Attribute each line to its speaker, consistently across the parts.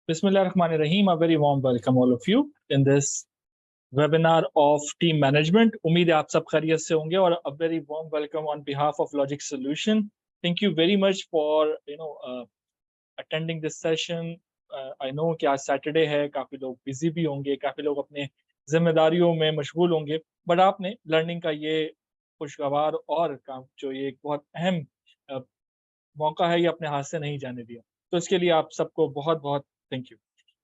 Speaker 1: Bismillahirrahmanirrahim. A very warm welcome all of you in this webinar of team management. उम्मीद है आप सब खैरियत से होंगे और a very warm welcome on behalf of Logic Solution. Thank you very much for attending this session. I know कि आज सैटरडे है, काफ़ी लोग बिजी भी होंगे, काफ़ी लोग अपने जिम्मेदारियों में मशगूल होंगे, बट आपने लर्निंग का ये खुशगवार और काम जो ये एक बहुत अहम मौका है, ये अपने हाथ से नहीं जाने दिया। तो इसके लिए आप सबको बहुत बहुत thank you.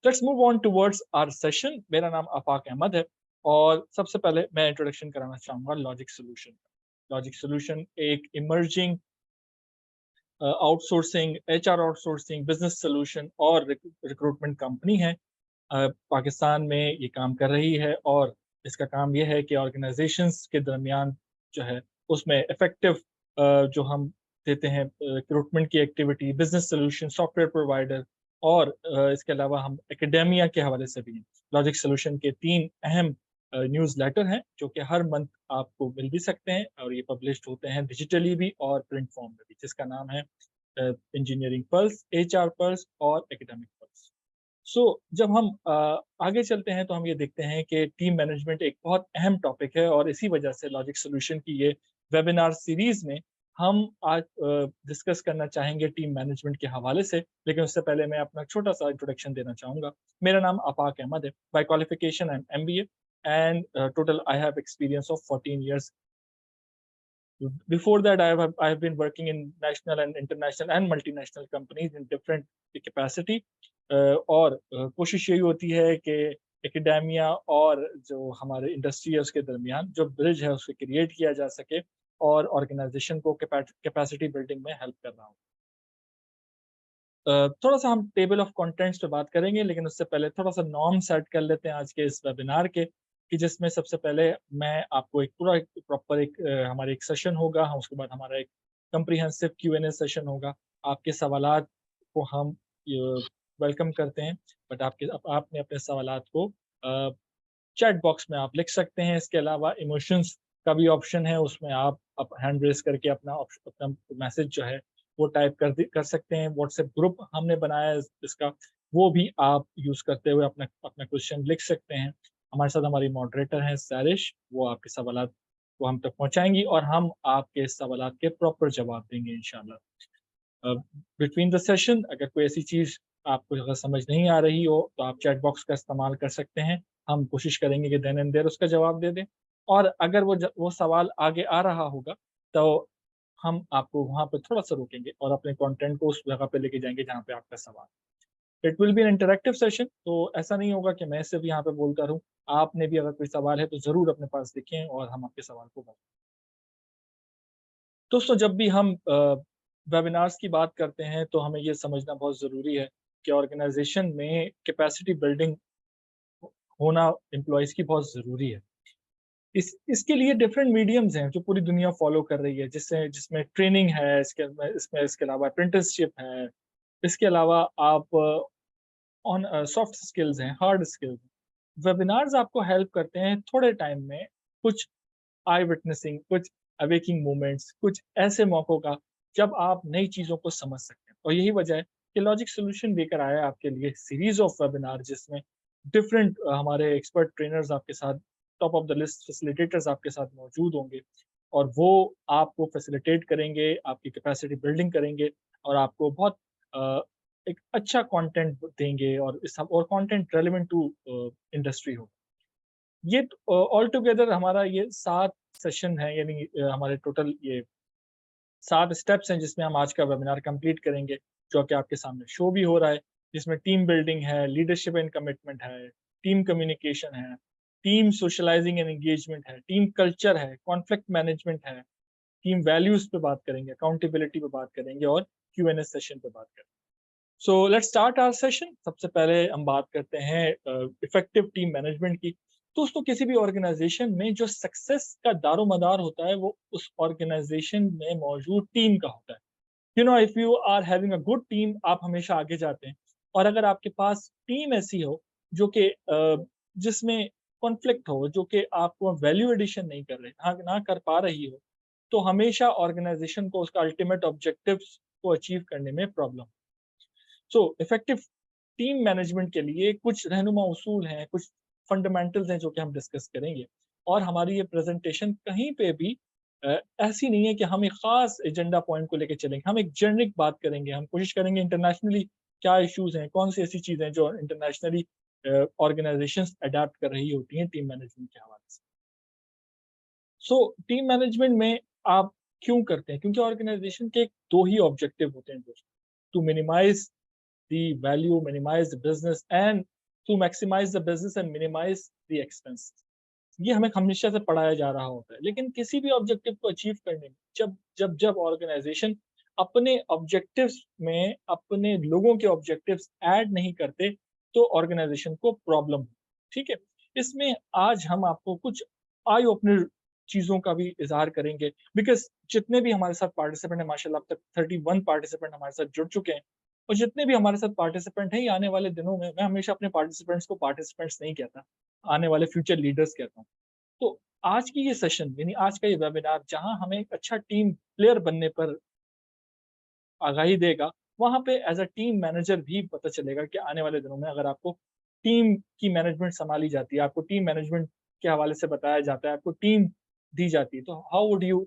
Speaker 1: Let's move on towards our session. मेरा नाम आफाक अहमद है और सबसे पहले मैं इंट्रोडक्शन कराना चाहूँगा लॉजिक सोल्यूशन। लॉजिक सोल्यूशन एक emerging outsourcing, HR outsourcing, business solution और रिक्रूटमेंट कंपनी है। पाकिस्तान में ये काम कर रही है और इसका काम ये है कि ऑर्गेनाइजेशंस के दरमियान जो है उसमें इफेक्टिव जो हम देते हैं रिक्रूटमेंट की activity, business solution, software provider और इसके अलावा हम एकेडेमिया के हवाले से भी लॉजिक सोल्यूशन के 3 अहम न्यूज़ लेटर हैं जो कि हर मंथ आपको मिल भी सकते हैं और ये पब्लिश्ड होते हैं डिजिटली भी और प्रिंट फॉर्म में भी, जिसका नाम है इंजीनियरिंग पल्स, एचआर पल्स और एकेडमिक पल्स। जब हम आगे चलते हैं तो हम ये देखते हैं कि टीम मैनेजमेंट एक बहुत अहम टॉपिक है और इसी वजह से लॉजिक सोल्यूशन की ये वेबिनार सीरीज में हम आज डिस्कस करना चाहेंगे टीम मैनेजमेंट के हवाले से। लेकिन उससे पहले मैं अपना छोटा सा इंट्रोडक्शन देना चाहूँगा। मेरा नाम अफाक अहमद है। By qualification I am MBA and total I have experience of 14 years. Before that, I have been working in national and international and multinational companies in different capacity. और कोशिश यही होती है कि एकेडेमिया और जो हमारे इंडस्ट्री है उसके दरमियान जो ब्रिज है उसको क्रिएट किया जा सके और ऑर्गेनाइजेशन को कैपेसिटी बिल्डिंग में हेल्प कर रहा हूँ। थोड़ा सा हम टेबल ऑफ कंटेंट्स पे बात करेंगे, लेकिन उससे पहले थोड़ा सा नॉर्म सेट कर लेते हैं आज के इस वेबिनार के, कि जिसमें सबसे पहले मैं आपको एक पूरा प्रॉपर एक हमारा एक सेशन होगा, हम उसके बाद हमारा एक कंप्रिहेंसिव Q&A सेशन होगा। आपके सवालात को हम वेलकम करते हैं, बट आपने अपने सवालात को चैट बॉक्स में आप लिख सकते हैं। इसके अलावा इमोशंस का भी ऑप्शन है, उसमें आप हैंड रेज करके अपना मैसेज जो है वो टाइप कर सकते हैं। व्हाट्सएप ग्रुप हमने बनाया है इसका, वो भी आप यूज़ करते हुए अपना अपना क्वेश्चन लिख सकते हैं। हमारे साथ हमारी मॉडरेटर हैं सैरिश, वो आपके सवालात को हम तक पहुँचाएँगी और हम आपके सवालात के प्रॉपर जवाब देंगे इंशाल्लाह। बिटवीन द सेशन अगर कोई ऐसी चीज़ आपको अगर समझ नहीं आ रही हो, तो आप चैट बॉक्स का इस्तेमाल कर सकते हैं। हम कोशिश करेंगे कि देन एंड देयर उसका जवाब दे दें और अगर वो सवाल आगे आ रहा होगा, तो हम आपको वहाँ पे थोड़ा-सा रोकेंगे और अपने कंटेंट को उस जगह पे लेके जाएँगे जहाँ पे आपका सवाल है। It will be an interactive session, तो ऐसा नहीं होगा कि मैं सिर्फ़ यहाँ पे बोलता रहूँ। आपने भी अगर कोई सवाल है तो ज़रूर अपने पास लिखें और हम आपके सवाल को दोस्तों, जब भी हम वेबिनार्स की बात करते हैं तो हमें ये समझना बहुत ज़रूरी है कि ऑर्गेनाइज़ेशन में कैपेसिटी बिल्डिंग होना एम्प्लॉइज़ की बहुत ज़रूरी है। इसके लिए डिफरेंट मीडियम्स हैं जो पूरी दुनिया फॉलो कर रही है, जिसमें ट्रेनिंग है, इसके अलावा अप्रेंटिसशिप है, इसके अलावा आप ऑन सॉफ्ट स्किल्स हैं, हार्ड स्किल्स। वेबिनार्स आपको हेल्प करते हैं थोड़े टाइम में कुछ आई विटनेसिंग, कुछ अवेकिंग मोमेंट्स, कुछ ऐसे मौकों का जब आप नई चीज़ों को समझ सकते हैं। और यही वजह है कि लॉजिक सॉल्यूशन लेकर आया है आपके लिए सीरीज ऑफ वेबिनार, जिसमें डिफरेंट हमारे एक्सपर्ट ट्रेनर्स आपके साथ, top of the list facilitators आपके साथ मौजूद होंगे और वो आपको फैसिलिटेट करेंगे, आपकी कैपेसिटी बिल्डिंग करेंगे और आपको बहुत अ, एक अच्छा कंटेंट देंगे और कंटेंट रेलेवेंट टू इंडस्ट्री हो। ये ऑल टुगेदर हमारा ये 7 सेशन है, यानी हमारे टोटल ये 7 स्टेप्स हैं जिसमें हम आज का वेबिनार कंप्लीट करेंगे, जो कि आपके सामने शो भी हो रहा है। जिसमें टीम बिल्डिंग है, लीडरशिप एंड कमिटमेंट है, टीम कम्युनिकेशन है, टीम सोशलाइजिंग एंड एंगेजमेंट है, टीम कल्चर है, कॉन्फ्लिक्ट मैनेजमेंट है, टीम वैल्यूज पे बात करेंगे, अकाउंटेबिलिटी पे बात करेंगे और Q&A सेशन पे बात करेंगे। So let's start our session. सबसे पहले हम बात करते हैं इफेक्टिव टीम मैनेजमेंट की। दोस्तों, किसी भी ऑर्गेनाइजेशन में जो सक्सेस का दारोमदार होता है वो उस ऑर्गेनाइजेशन में मौजूद टीम का होता है। If you are having a good team, आप हमेशा आगे जाते हैं। और अगर आपके पास टीम ऐसी हो जो कि जिसमें कॉन्फ्लिक्ट हो, जो कि आपको वैल्यू एडिशन नहीं कर रहे, ना कर पा रही हो, तो हमेशा ऑर्गेनाइजेशन को उसका अल्टीमेट ऑब्जेक्टिव्स को अचीव करने में प्रॉब्लम। इफेक्टिव टीम मैनेजमेंट के लिए कुछ रहनुमा उसूल हैं, कुछ फंडामेंटल्स हैं जो कि हम डिस्कस करेंगे। और हमारी ये प्रेज़ेंटेशन कहीं पे भी ऐसी नहीं है कि हम एक ख़ास एजेंडा पॉइंट को लेके चलेंगे। हम एक जेनेरिक बात करेंगे, हम कोशिश करेंगे इंटरनेशनली क्या इश्यूज़ हैं, कौन-सी ऐसी चीज़ें हैं जो इंटरनेशनली ऑर्गनाइज़ेशंस अडॉप्ट कर रही होती हैं टीम मैनेजमेंट के हवाले से। सो टीम मैनेजमेंट में आप क्यों करते हैं? क्योंकि ऑर्गनाइज़ेशन के 2 ही ऑब्जेक्टिव होते हैं दोस्तों, to minimize the value, minimize the business and to maximize the business and minimize the expenses. ये हमें हमेशा से पढ़ाया जा रहा होता है। लेकिन किसी भी ऑब्जेक्टिव को अचीव करने में जब ऑर्गेनाइजेशन अपने ऑब्जेक्टिव्स में अपने लोगों के ऑब्जेक्टिव्स ऐड नहीं करते, तो ऑर्गेनाइजेशन को प्रॉब्लम हो। ठीक है? इसमें आज हम आपको कुछ आई ओपनर चीज़ों का भी इज़हार करेंगे बिकॉज़ जितने भी हमारे साथ पार्टिसिपेंट हैं माशाल्लाह अब तक 31 पार्टिसिपेंट हमारे साथ जुड़ चुके हैं। और जितने भी हमारे साथ पार्टिसिपेंट हैं, ये आने वाले दिनों में मैं हमेशा अपने पार्टिसिपेंट्स को पार्टिसिपेंट्स नहीं कहता, आने वाले फ्यूचर लीडर्स कहता हूँ। तो आज की ये सेशन यानी आज का ये वेबिनार जहाँ हमें एक अच्छा टीम प्लेयर बनने पर आगाही देगा, वहाँ पे एज़ अ टीम मैनेजर भी पता चलेगा कि आने वाले दिनों में अगर आपको टीम की मैनेजमेंट सँभाली जाती है, आपको टीम मैनेजमेंट के हवाले से बताया जाता है, आपको टीम दी जाती है, तो how would you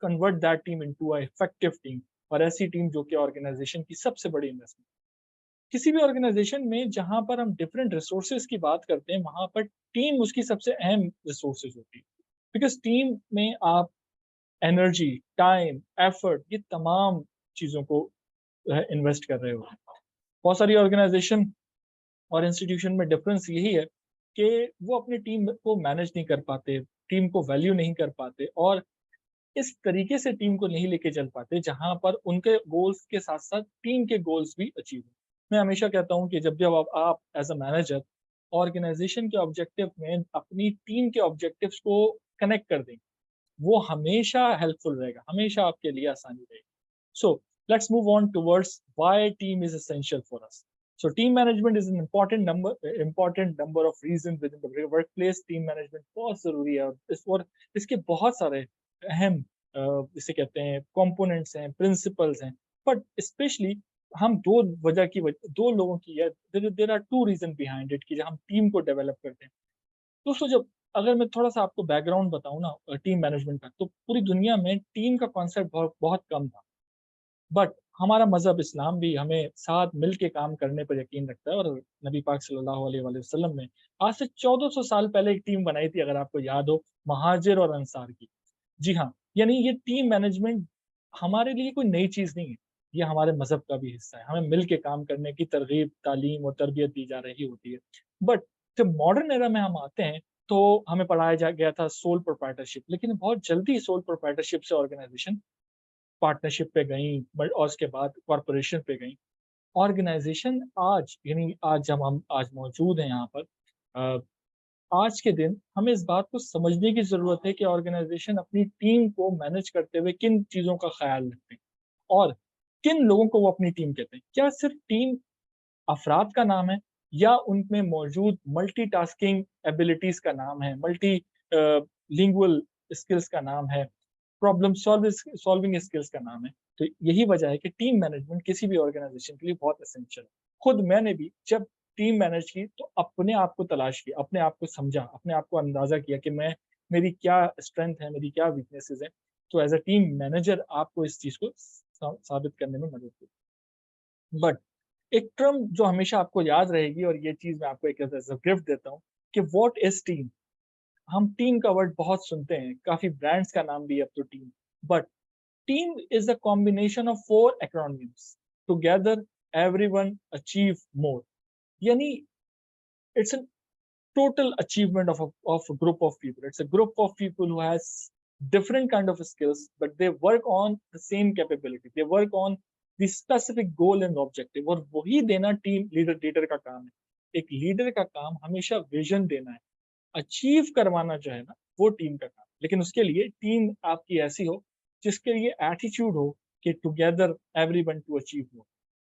Speaker 1: convert that team into a effective team और ऐसी टीम जो कि ऑर्गनाइज़ेशन की सबसे बड़ी इन्वेस्टमेंट। किसी भी ऑर्गेनाइजेशन में जहाँ पर हम डिफरेंट रिसोर्सेज की बात करते हैं, वहाँ पर टीम उसकी सबसे अहम रिसोर्सेज होती है। बिकॉज़ टीम में आप एनर्जी, टाइम, एफर्ट ये तमाम चीज़ों को इन्वेस्ट कर रहे होते हैं। बहुत सारी ऑर्गेनाइजेशन और इंस्टीट्यूशन में डिफरेंस यही है कि वो अपनी टीम को मैनेज नहीं कर पाते, टीम को वैल्यू नहीं कर पाते और इस तरीके से टीम को नहीं लेके चल पाते जहाँ पर उनके गोल्स के साथ-साथ टीम के गोल्स भी अचीव हों। मैं हमेशा कहता हूँ कि जब आप एज़ अ मैनेजर ऑर्गनाइज़ेशन के ऑब्जेक्टिव में अपनी टीम के ऑब्जेक्टिव्स को कनेक्ट कर देंगे, वो हमेशा हेल्पफुल रहेगा, हमेशा आपके लिए आसानी रहेगी। So let's move on towards why team is essential for us. So team management is an important number of reasons within the workplace. Team management बहुत ज़रूरी है और इसके बहुत सारे अहम जिसे कहते हैं कंपोनेंट्स हैं, प्रिंसिपल्स हैं, बट स्पेशली हम दो लोगों की है there are two reason behind it कि जब हम टीम को डेवलप करते हैं। दोस्तों जब अगर मैं थोड़ा-सा आपको बैकग्राउंड बताऊँ ना टीम मैनेजमेंट का, तो पूरी दुनिया में टीम का कॉन्सेप्ट बहुत बहुत कम था। बट हमारा मज़हब इस्लाम भी हमें साथ मिल के काम करने पर यकीन रखता है और नबी पाक सल्लल्लाहु अलैहि वसल्लम ने आज से 1400 साल पहले एक टीम बनाई थी अगर आपको याद हो, महाजिर और अंसार की। जी हाँ, यानी ये टीम मैनेजमेंट हमारे लिए कोई नई चीज़ नहीं है, ये हमारे मज़हब का भी हिस्सा है। हमें मिल के काम करने की तरगीब, तालीम और तरबियत दी जा रही होती है। बट जब मॉडर्न एरा में हम आते हैं, तो हमें पढ़ाया जा गया था सोल प्रोप्राइटरशिप, लेकिन बहुत जल्दी सोल प्रोप्राइटरशिप से ऑर्गेनाइज़ेशन पार्टनरशिप पे गईं बट और उसके बाद कॉर्पोरेशन पे गईं। ऑर्गेनाइज़ेशन आज यानी आज जब हम आज मौजूद हैं यहाँ पर अ, आज के दिन हमें इस बात को समझने की ज़रूरत है कि ऑर्गेनाइज़ेशन अपनी टीम को मैनेज करते हुए किन चीज़ों का ख़्याल रखते हैं और किन लोगों को वो अपनी टीम कहते हैं। क्या सिर्फ़ टीम अफ़राद का नाम है या उनमें मौजूद मल्टीटास्किंग एबिलिटीज़ का नाम है, लिंगुअल स्किल्स का नाम है, प्रॉब्लम सॉल्विंग स्किल्स का नाम है। तो यही वजह है कि टीम मैनेजमेंट किसी भी ऑर्गेनाइज़ेशन के लिए बहुत एसेंशियल है। खुद मैंने भी जब टीम मैनेज की तो अपने आप को तलाश किया, अपने आप को समझा, अपने आप को अंदाज़ा किया कि मैं मेरी क्या स्ट्रेंथ है, मेरी क्या वीकनेसेस हैं। तो एज़ अ टीम मैनेजर आपको इस चीज़ को साबित करने में मदद होगी। बट एक टर्म जो हमेशा आपको याद रहेगी और ये चीज़ मैं आपको एक एज़ अ गिफ्ट देता हूँ कि व्हाट इज़ टीम? हम टीम का वर्ड बहुत सुनते हैं, काफ़ी ब्रांड्स का नाम भी है अब तो team. But team is a combination of four acronyms. Together, everyone achieve more. Yani, it's a total achievement of a group of people. It's a group of people who has different kind of skills, but they work on the same capability. They work on the specific goal and objective. और वही देना team leader का काम है। एक leader का काम हमेशा विजन देना है। अचीव करवाना जो है ना, वो टीम का काम। लेकिन उसके लिए टीम आपकी ऐसी हो, जिसके लिए एटीट्यूड हो कि together everyone to achieve more.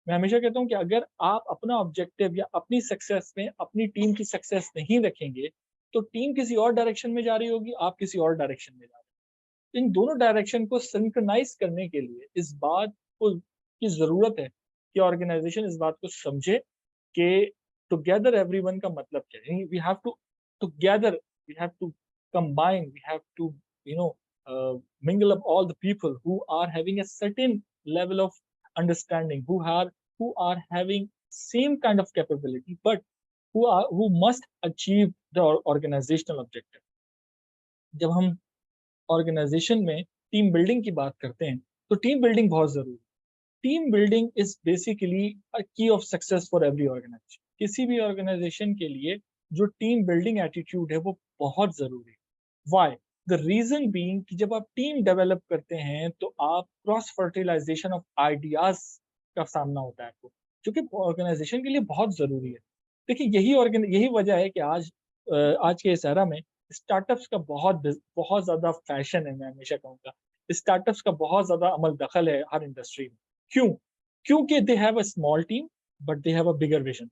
Speaker 1: मैं हमेशा कहता हूँ कि अगर आप अपना ऑब्जेक्टिव या अपनी सक्सेस में अपनी टीम की सक्सेस नहीं रखेंगे, तो टीम किसी और डायरेक्शन में जा रही होगी, आप किसी और डायरेक्शन में जा रहे हैं। इन दोनों डायरेक्शन को सिंक्रोनाइज़ करने के लिए इस बात को की ज़रूरत है कि ऑर्गेनाइज़ेशन इस बात को समझे कि टुगेदर एवरीवन का मतलब क्या है? We have to together, we have to combine, we have to you know mingle up all the people who are having a certain level of understanding, who are having same kind of capability, but who must achieve the organizational objective. जब हम organisation में team building की बात करते हैं, तो team building बहुत ज़रूरी है। Team building is basically a key of success for every organisation. किसी भी ऑर्गेनाइजेशन के लिए जो टीम बिल्डिंग एटीट्यूड है वो बहुत ज़रूरी है। व्हाई? द रीज़न बीइंग कि जब आप टीम डेवलप करते हैं तो आप क्रॉस फर्टिलाइज़ेशन ऑफ आइडियाज़ का सामना होता है आपको, जो कि ऑर्गेनाइजेशन के लिए बहुत ज़रूरी है। देखिए यही वजह है कि आज के इस एरा में स्टार्टअप्स का बहुत ज़्यादा फैशन है, मैं हमेशा कहूँगा। स्टार्टअप्स का बहुत ज़्यादा अमल दखल है हर इंडस्ट्री में। क्यों? क्योंकि दे have a small team but they have a bigger vision.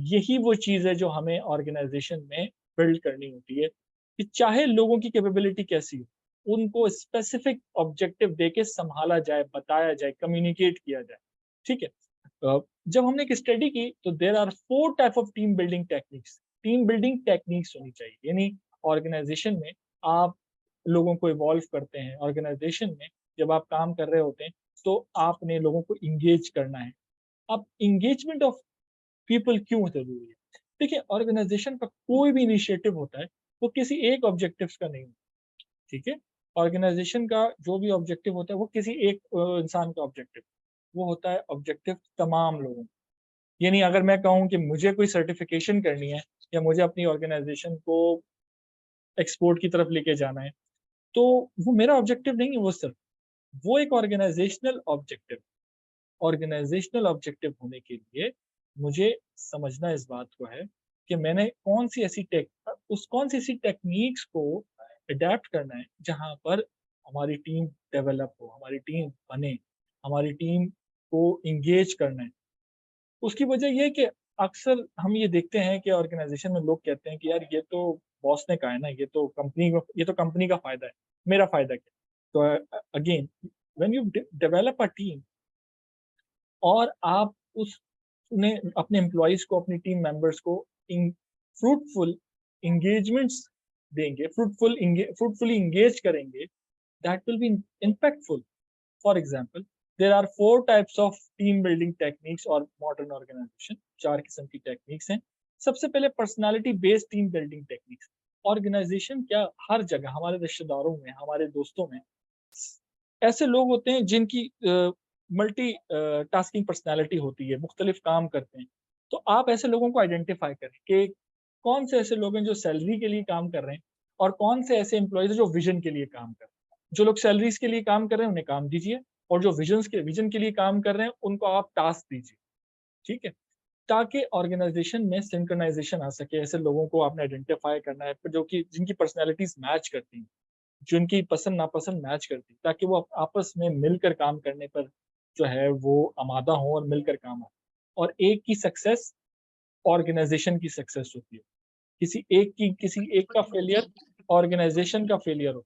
Speaker 1: यही वो चीज़ है जो हमें ऑर्गेनाइज़ेशन में बिल्ड करनी होती है, कि चाहे लोगों की कैपेबिलिटी कैसी हो, उनको स्पेसिफिक ऑब्जेक्टिव देके सँभाला जाए, बताया जाए, कम्युनिकेट किया जाए। ठीक है? जब हमने एक स्टडी की तो there are 4 type of team building techniques. Team building techniques होनी चाहिए, यानी ऑर्गेनाइज़ेशन में आप लोगों को इवॉल्व करते हैं, ऑर्गेनाइज़ेशन में जब आप काम कर रहे होते हैं, तो आपने लोगों को एंगेज करना है। अब एंगेजमेंट ऑफ पीपल क्यों ज़रूरी है? देखिए, ऑर्गेनाइज़ेशन का कोई भी इनिशिएटिव होता है, वो किसी एक ऑब्जेक्टिव्स का नहीं होता, ठीक है? ऑर्गेनाइज़ेशन का जो भी ऑब्जेक्टिव होता है, वो किसी एक इंसान का ऑब्जेक्टिव, वो होता है ऑब्जेक्टिव तमाम लोगों का। यानी अगर मैं कहूँ कि मुझे कोई सर्टिफ़िकेशन करनी है या मुझे अपनी ऑर्गेनाइज़ेशन को एक्सपोर्ट की तरफ लेके जाना है, तो वो मेरा ऑब्जेक्टिव नहीं है वो सिर्फ़, वो एक ऑर्गेनाइज़ेशनल ऑब्जेक्टिव होने के लिए मुझे समझना इस बात को है कि मैंने कौन सी ऐसी टेक्नीक्स को अडैप्ट करना है जहाँ पर हमारी टीम डेवलप हो, हमारी टीम बने, हमारी टीम को एंगेज करना है। उसकी वजह ये है कि अक्सर हम ये देखते हैं कि ऑर्गेनाइज़ेशन में लोग कहते हैं कि यार ये तो बॉस ने कहा है ना, ये तो कंपनी का फ़ायदा है, मेरा फ़ायदा क्या? तो again when you develop a team और आप उस उन्हें अपने एम्प्लॉइज़ को, अपनी टीम मेंबर्स को इन फ्रूटफुल एंगेजमेंट्स देंगे, फ्रूटफुली एंगेज करेंगे, that will be impactful. For example, there are 4 types of team building techniques और मॉडर्न ऑर्गेनाइजेशन, 4 किस्म की टेक्निक्स हैं। सबसे पहले personality based team building techniques. Organization क्या, हर जगह हमारे रिश्तेदारों में, हमारे दोस्तों में ऐसे लोग होते हैं जिनकी मल्टी टास्किंग पर्सनैलिटी होती है, मुख्तलिफ काम करते हैं। तो आप ऐसे लोगों को आइडेंटिफ़ाई करें कि कौन से ऐसे लोग हैं जो सैलरी के लिए काम कर रहे हैं और कौन से ऐसे एम्प्लॉइज़ हैं जो विज़न के लिए काम कर रहे हैं। जो लोग सैलरीज़ के लिए काम कर रहे हैं, उन्हें काम दीजिए और जो विज़न के लिए काम कर रहे हैं, उनको आप टास्क दीजिए, ठीक है? ताकि ऑर्गेनाइज़ेशन में सिंक्रोनाइज़ेशन आ सके, ऐसे लोगों को आपने आइडेंटिफ़ाई करना है, जो कि जिनकी पर्सनैलिटीज़ मैच करती हैं। जिनकी पसंद-नापसंद मैच करती, ताकि वो आपस में मिलकर काम करने पर जो है वो आमादा हों और मिलकर काम हो। और एक की सक्सेस ऑर्गेनाइज़ेशन की सक्सेस होती है। किसी एक का फेलियर ऑर्गेनाइज़ेशन का फेलियर हो।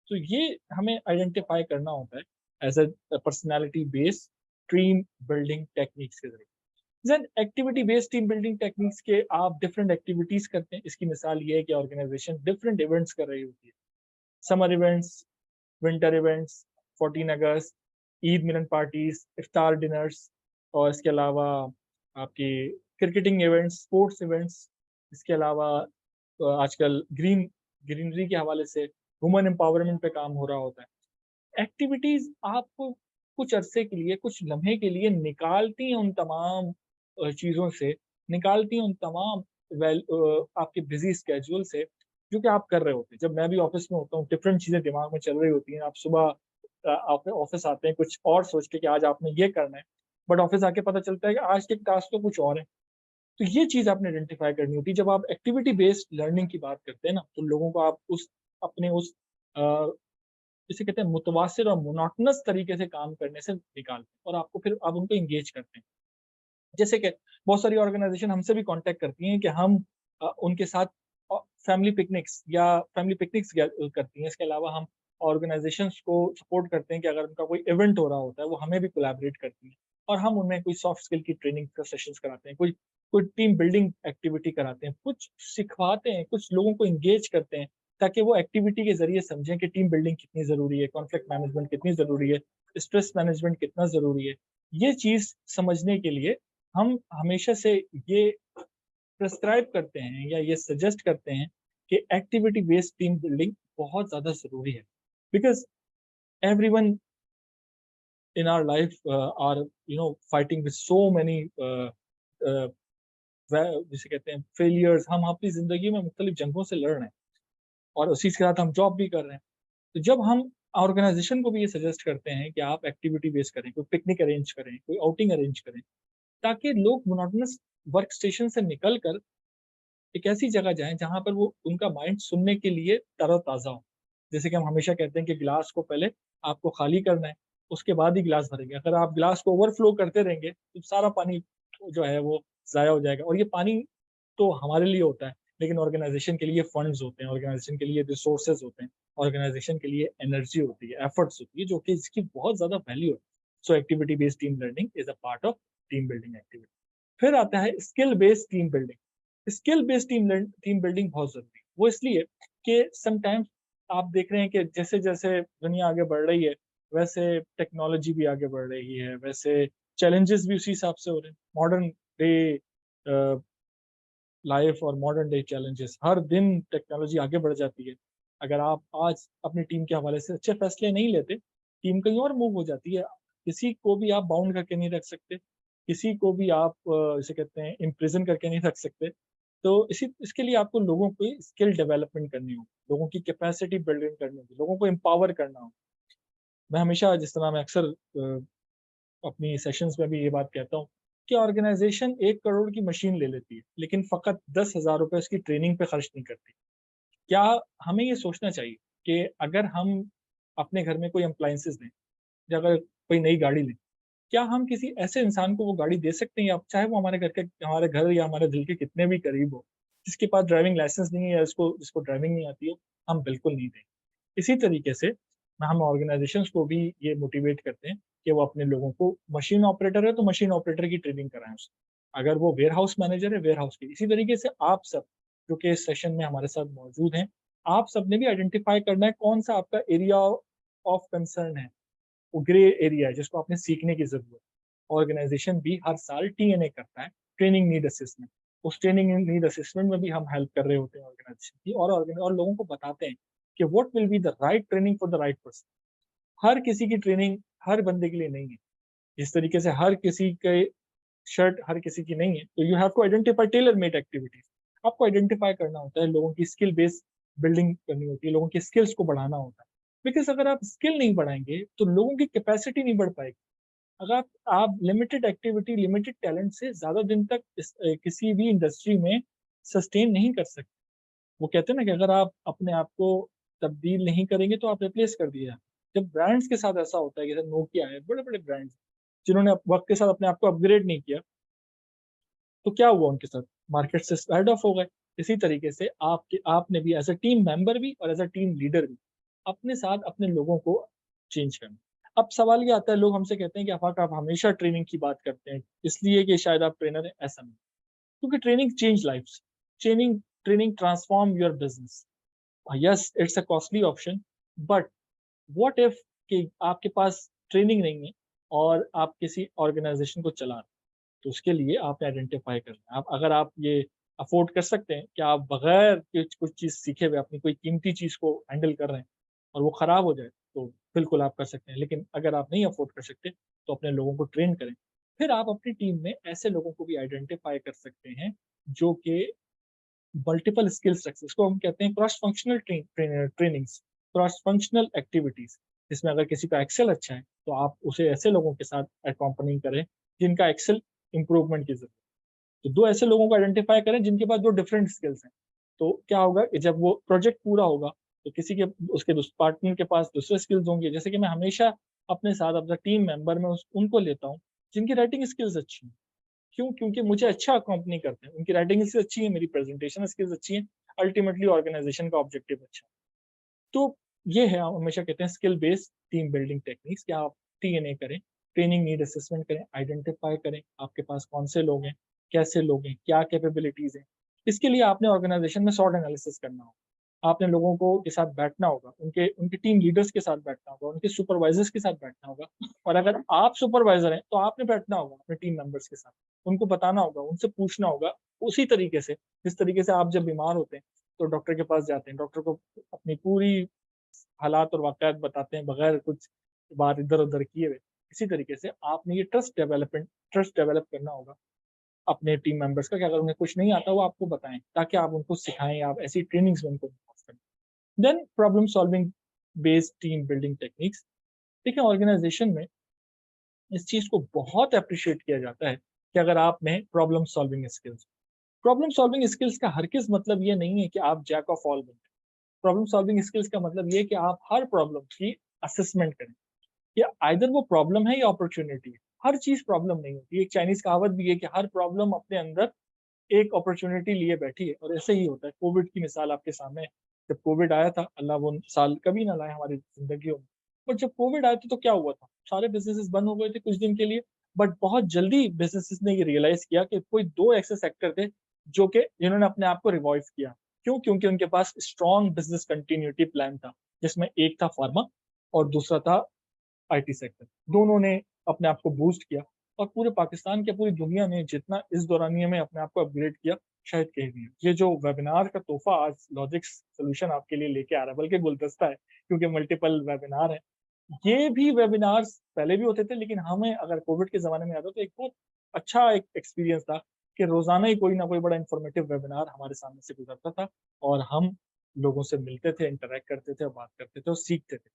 Speaker 1: तो ये हमें आइडेंटिफ़ाई करना होता है as a personality based team building techniques के ज़रिए। Then activity based team building techniques के आप डिफरेंट एक्टिविटीज़ करते हैं। इसकी मिसाल ये है कि ऑर्गेनाइज़ेशन डिफरेंट इवेंट्स कर रही होती है। समर इवेंट्स, विंटर इवेंट्स, 14 अगस्त, ईद मिलन पार्टीज़, इफ्तार डिनर्स और इसके अलावा आपकी क्रिकेटिंग इवेंट्स, स्पोर्ट्स इवेंट्स, इसके अलावा आजकल ग्रीनरी के हवाले से वुमेन एम्पावरमेंट पे काम हो रहा होता है। एक्टिविटीज़ आपको कुछ अरसे के लिए, कुछ लम्हे के लिए निकालती हैं उन तमाम चीज़ों से, निकालती हैं उन तमाम आपके बिज़ी स्केड्यूल से, जो कि आप कर रहे होते हैं। जब मैं भी ऑफ़िस में होता हूँ, डिफरेंट चीज़ें दिमाग में चल रही होती हैं। आप सुबह आप ऑफ़िस आते हैं कुछ और सोच के कि आज आपने ये करना है, बट ऑफ़िस आके पता चलता है कि आज के टास्क तो कुछ और हैं। तो ये चीज़ आपने आइडेंटिफ़ाई करनी होती है। जब आप एक्टिविटी बेस्ड लर्निंग की बात करते हैं ना, तो लोगों को आप अपने उस अ, जिसे कहते हैं मुतवासिर और मोनोटोनस तरीके से काम करने से निकालते हैं और आपको फिर आप उनको एंगेज करते हैं। जैसे कि बहुत सारी ऑर्गेनाइज़ेशन हमसे भी कॉन्टैक्ट करती हैं कि हम उनके साथ फैमिली पिकनिक्स करती हैं। इसके अलावा हम ऑर्गेनाइज़ेशंस को सपोर्ट करते हैं कि अगर उनका कोई इवेंट हो रहा होता है, वो हमें भी कोलैबोरेट करती हैं। और हम उनमें कोई सॉफ्ट स्किल की ट्रेनिंग का सेशंस कराते हैं, कोई कोई टीम बिल्डिंग एक्टिविटी कराते हैं, कुछ सिखवाते हैं, कुछ लोगों को एंगेज करते हैं ताकि वो एक्टिविटी के ज़रिए समझें कि टीम बिल्डिंग कितनी ज़रूरी है, कॉन्फ्लिक्ट मैनेजमेंट कितनी ज़रूरी है, स्ट्रेस मैनेजमेंट कितना ज़रूरी है। ये चीज़ समझने के लिए हम हमेशा से ये प्रिस्क्राइब करते हैं या ये सजेस्ट करते हैं कि एक्टिविटी बेस्ड टीम बिल्डिंग बहुत ज़्यादा ज़रूरी है। Because everyone in our life are fighting with so many uh, जिसे कहते हैं फेलियर्स। हम अपनी जिंदगी में मुख्तलिफ जंगों से लड़ रहे हैं और उसी के साथ हम जॉब भी कर रहे हैं। तो जब हम ऑर्गेनाइजेशन को भी ये सजेस्ट करते हैं कि आप एक्टिविटी बेस करें, कोई पिकनिक अरेंज करें, कोई आउटिंग अरेंज करें, ताकि लोग मोनोटोनस वर्क स्टेशन से निकल कर एक ऐसी जगह जाएं जहां पर वो उनका माइंड सुनने के लिए तरोताज़ा हो। जैसे कि हम हमेशा कहते हैं कि गिलास को पहले आपको खाली करना है, उसके बाद ही गिलास भरेंगे। अगर आप गिलास को ओवरफ्लो करते रहेंगे तो सारा पानी जो है वो ज़ाया हो जाएगा। और ये पानी तो हमारे लिए होता है, लेकिन ऑर्गेनाइजेशन के लिए फंड्स होते हैं, ऑर्गेनाइजेशन के लिए रिसोर्सेज होते हैं, ऑर्गेनाइजेशन के लिए एनर्जी होती है, एफर्ट्स होती है, जो कि इसकी बहुत ज़्यादा वैल्यू है। सो activity based team learning is a part of team building activity. फिर आता है skill based team building. Skill based team building बहुत ज़रूरी है। वो इसलिए कि समटाइम्स आप देख रहे हैं कि जैसे-जैसे दुनिया आगे बढ़ रही है, वैसे टेक्नोलॉजी भी आगे बढ़ रही है, वैसे चैलेंजेस भी उसी हिसाब से हो रहे हैं। मॉडर्न डे अ, लाइफ और मॉडर्न डे चैलेंजेस, हर दिन टेक्नोलॉजी आगे बढ़ जाती है। अगर आप आज अपनी टीम के हवाले से अच्छे फैसले नहीं लेते, टीम कहीं और मूव हो जाती है। किसी को भी आप बाउंड करके नहीं रख सकते, किसी को भी आप जिसे कहते हैं इम्प्रिज़न करके नहीं रख सकते। तो इसी इसके लिए आपको लोगों की स्किल डेवलपमेंट करनी होगी, लोगों की कैपेसिटी बिल्डिंग करनी होगी, लोगों को एम्पावर करना होगा। मैं हमेशा जिस तरह मैं अक्सर अपनी सेशंस में भी ये बात कहता हूँ कि ऑर्गेनाइज़ेशन 1 करोड़ की मशीन ले लेती है, लेकिन फ़कत 10,000 रुपए उसकी ट्रेनिंग पे खर्च नहीं करती। क्या हमें ये सोचना चाहिए कि अगर हम अपने घर में कोई अप्लायंसेस लें या अगर कोई नई गाड़ी लें, क्या हम किसी ऐसे इंसान को वो गाड़ी दे सकते हैं, या चाहे वो हमारे घर या हमारे दिल के कितने भी करीब हो, जिसके पास ड्राइविंग लाइसेंस नहीं है या जिसको ड्राइविंग नहीं आती हो, हम बिल्कुल नहीं देंगे। इसी तरीके से हम ऑर्गेनाइजेशंस को भी ये मोटिवेट करते हैं कि वो अपने लोगों को, मशीन ऑपरेटर है तो मशीन ऑपरेटर की ट्रेनिंग कराएँ उसे। अगर वो वेयरहाउस मैनेजर है, वेयरहाउस की। इसी तरीके से आप सब जो कि इस सेशन में हमारे साथ मौजूद हैं, आप सबने भी आइडेंटिफाई करना है कौन-सा आपका एरिया ऑफ कंसर्न है। वो ग्रे एरिया है जिसको आपने सीखने की ज़रूरत है। ऑर्गेनाइजेशन भी हर साल टीएनए करता है, ट्रेनिंग नीड असेसमेंट। उस ट्रेनिंग नीड असेसमेंट में भी हम हेल्प कर रहे होते हैं ऑर्गेनाइजेशन की, और लोगों को बताते हैं कि what will be the right training for the right person. हर किसी की ट्रेनिंग हर बंदे के लिए नहीं है। जिस तरीके से हर किसी के शर्ट हर किसी की नहीं है, तो you have to identify tailor made activities. आपको आइडेंटिफाई करना होता है, लोगों की स्किल बेस्ड बिल्डिंग करनी होती है, लोगों की स्किल्स को बढ़ाना होता है। बिकॉज अगर आप स्किल नहीं बढ़ाएंगे तो लोगों की कैपेसिटी नहीं बढ़ पाएगी। अगर आप लिमिटेड एक्टिविटी, लिमिटेड टैलेंट से ज़्यादा दिन तक किसी भी इंडस्ट्री में सस्टेन नहीं कर सकते। वो कहते हैं ना कि अगर आप अपने आप को तब्दील नहीं करेंगे तो आप रिप्लेस कर दिए जाएंगे। जब ब्रांड्स के साथ ऐसा होता है, जैसे नोकिया है, बड़े-बड़े ब्रांड्स जिन्होंने वक़्त के साथ अपने आप को अपग्रेड नहीं किया, तो क्या हुआ उनके साथ? मार्केट से साइड ऑफ हो गए। इसी तरीके से आपने भी एज़ अ टीम मेंबर भी और एज़ अ टीम लीडर भी अपने साथ अपने लोगों को चेंज करना। अब सवाल ये आता है, लोग हमसे कहते हैं कि आफ़ाक आप हमेशा ट्रेनिंग की बात करते हैं, इसलिए कि शायद आप ट्रेनर हैं, ऐसा नहीं। क्योंकि training change lives. Training training transform your business. Yes, it's a costly option, but what if कि आपके पास ट्रेनिंग नहीं है और आप किसी ऑर्गेनाइज़ेशन को चला रहे हैं। तो उसके लिए आपने आइडेंटिफाई करना है। आप अगर आप ये अफ़ोर्ड कर सकते हैं कि आप बगैर कुछ चीज़ सीखे हुए अपनी कोई कीमती चीज़ को हैंडल कर रहे हैं और वो ख़राब हो जाए, तो बिल्कुल आप कर सकते हैं। लेकिन अगर आप नहीं अफ़ोर्ड कर सकते, तो अपने लोगों को ट्रेन करें। फिर आप अपनी टीम में ऐसे लोगों को भी आइडेंटिफाई कर सकते हैं, जो कि मल्टीपल स्किल्स रखते हैं। इसको हम कहते हैं cross functional trainings, cross functional activities. जिसमें अगर किसी का एक्सेल अच्छा है, तो आप उसे ऐसे लोगों के साथ अकम्पनी करें, जिनका एक्सेल इम्प्रूवमेंट की ज़रूरत है। तो 2 ऐसे लोगों को आइडेंटिफ़ाई करें जिनके पास 2 डिफरेंट स्किल्स हैं। तो क्या होगा कि जब वो प्रोजेक्ट पूरा होगा, तो किसी के उसके दूस पार्टनर के पास दूसरे स्किल्स होंगे। जैसे कि मैं हमेशा अपने साथ अपना टीम मेंबर में उनको लेता हूँ, जिनकी राइटिंग स्किल्स अच्छी हैं। क्यों? क्योंकि मुझे अच्छा अकम्पनी करते हैं। उनकी राइटिंग स्किल्स अच्छी है, मेरी प्रेजेंटेशन स्किल्स अच्छी हैं, अल्टीमेटली ऑर्गेनाइज़ेशन का ऑब्जेक्टिव अच्छा है। तो ये है, हम हमेशा कहते हैं skill based team building techniques कि आप टीएनए करें, ट्रेनिंग नीड असेसमेंट करें, आइडेंटिफाई करें आपके पास कौन से लोग हैं, कैसे लोग हैं, क्या कैपेबिलिटीज हैं। इसके लिए आपने ऑर्गेनाइजेशन में सॉर्ट एनालिसिस करना होगा, आपने लोगों को के साथ बैठना होगा, उनके उनके टीम लीडर्स के साथ बैठना होगा, उनके सुपरवाइजर्स के साथ बैठना होगा, और अगर आप सुपरवाइजर हैं तो आपने बैठना होगा अपने टीम मेंबर्स के साथ, उनको बताना होगा, उनसे पूछना होगा उसी तरीके से जिस तरीके से आप जब बीमार होते हैं तो डॉक्टर के पास जाते हैं, डॉक्टर को अपनी पूरी हालात और वाकयात बताते हैं बगैर कुछ बात इधर उधर किए हुए। इसी तरीके से आपने ये ट्रस्ट डेवलप करना होगा अपने टीम मेंबर्स का, कि अगर उन्हें कुछ नहीं आता वो आपको बताएं, ताकि आप उनको सिखाएं, आप ऐसी ट्रेनिंग्स में उनको करें। Then problem solving based team building techniques. देखिए ऑर्गेनाइजेशन में इस चीज को बहुत अप्रिशिएट किया जाता है कि अगर आप में प्रॉब्लम सॉल्विंग स्किल्स का हरगिज मतलब ये नहीं है कि आप जैक ऑफ ऑल बने। प्रॉब्लम सॉल्विंग स्किल्स का मतलब ये है कि आप हर प्रॉब्लम की असेसमेंट करें, कि आइदर वो प्रॉब्लम है या अपॉर्चुनिटी है। हर चीज प्रॉब्लम नहीं होती। एक चाइनीज कहावत भी है कि हर प्रॉब्लम अपने अंदर एक अपॉर्चुनिटी लिए बैठी है, और ऐसे ही होता है। कोविड की मिसाल आपके सामने है। जब कोविड आया था, अल्लाह वो साल कभी ना लाए हमारी जिंदगियों में, बट जब कोविड आया था तो क्या हुआ था, सारे बिजनेसेस बंद हो गए थे कुछ दिन के लिए, बट बहुत जल्दी बिजनेसेस ने ये रियलाइज किया कि कोई दो ऐसे सेक्टर थे जो कि जिन्होंने अपने आप को रिवाइव किया। क्यों? क्योंकि उनके पास स्ट्रॉन्ग बिजनेस कंटिन्यूटी प्लान था, जिसमें एक था फार्मा और दूसरा था आईटी सेक्टर। दोनों ने अपने आप को बूस्ट किया, और पूरे पाकिस्तान के पूरी दुनिया ने जितना इस दौरानिए में अपने आप को अपग्रेड किया, शायद कहीं नहीं। ये जो वेबिनार का तोहफा आज लॉजिक्स सोल्यूशन आपके लिए लेके आ रहा है, बल्कि गुलदस्ता है, क्योंकि मल्टीपल वेबिनार है। ये भी वेबिनार्स पहले भी होते थे, लेकिन हमें अगर कोविड के जमाने में आता तो एक बहुत अच्छा एक एक्सपीरियंस था कि रोजाना ही कोई ना कोई बड़ा इंफॉर्मेटिव वेबिनार हमारे सामने से गुजरता था, और हम लोगों से मिलते थे, इंटरेक्ट करते थे, और बात करते थे और सीखते थे।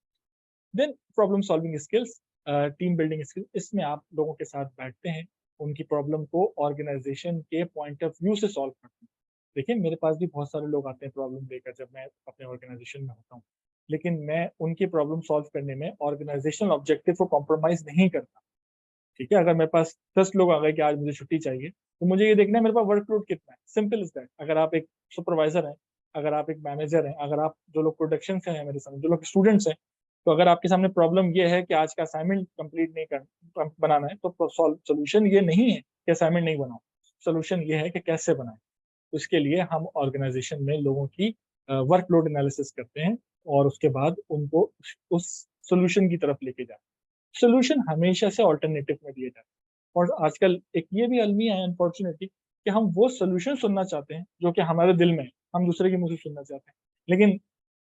Speaker 1: Then problem solving skills, team building skills, इसमें आप लोगों के साथ बैठते हैं, उनकी प्रॉब्लम को ऑर्गेनाइजेशन के पॉइंट ऑफ व्यू से सॉल्व करते हैं। देखिए मेरे पास भी बहुत सारे लोग आते हैं प्रॉब्लम लेकर जब मैं अपने ऑर्गेनाइजेशन में होता हूँ, लेकिन मैं उनकी प्रॉब्लम सॉल्व करने में ऑर्गेनाइजेशनल ऑब्जेक्टिव को कॉम्प्रोमाइज नहीं करता। ठीक है, अगर मेरे पास 10 लोग आ गए कि आज मुझे छुट्टी चाहिए, तो मुझे ये देखना है मेरे पास वर्कलोड कितना है। Simple is that. अगर आप एक सुपरवाइजर हैं, अगर आप एक मैनेजर हैं, अगर आप जो लोग प्रोडक्शन से हैं मेरे सामने, जो लोग स्टूडेंट्स हैं, तो अगर आपके सामने प्रॉब्लम ये है कि आज का असाइनमेंट कंप्लीट नहीं कर बनाना है, तो सोल्यूशन ये नहीं है कि असाइनमेंट नहीं बनाओ। सोल्यूशन ये है कि कैसे बनाए। उसके लिए हम ऑर्गेनाइजेशन में लोगों की वर्कलोड एनालिसिस करते हैं, और उसके बाद उनको उस सोल्यूशन की तरफ लेके जाते हैं। सोल्यूशन हमेशा से ऑल्टरनेटिव में दिए जाते हैं, और आजकल एक ये भी अलमिया है अनफॉर्चुनेटली कि हम वो सोल्यूशन सुनना चाहते हैं जो कि हमारे दिल में है, हम दूसरे के मुंह से सुनना चाहते हैं। लेकिन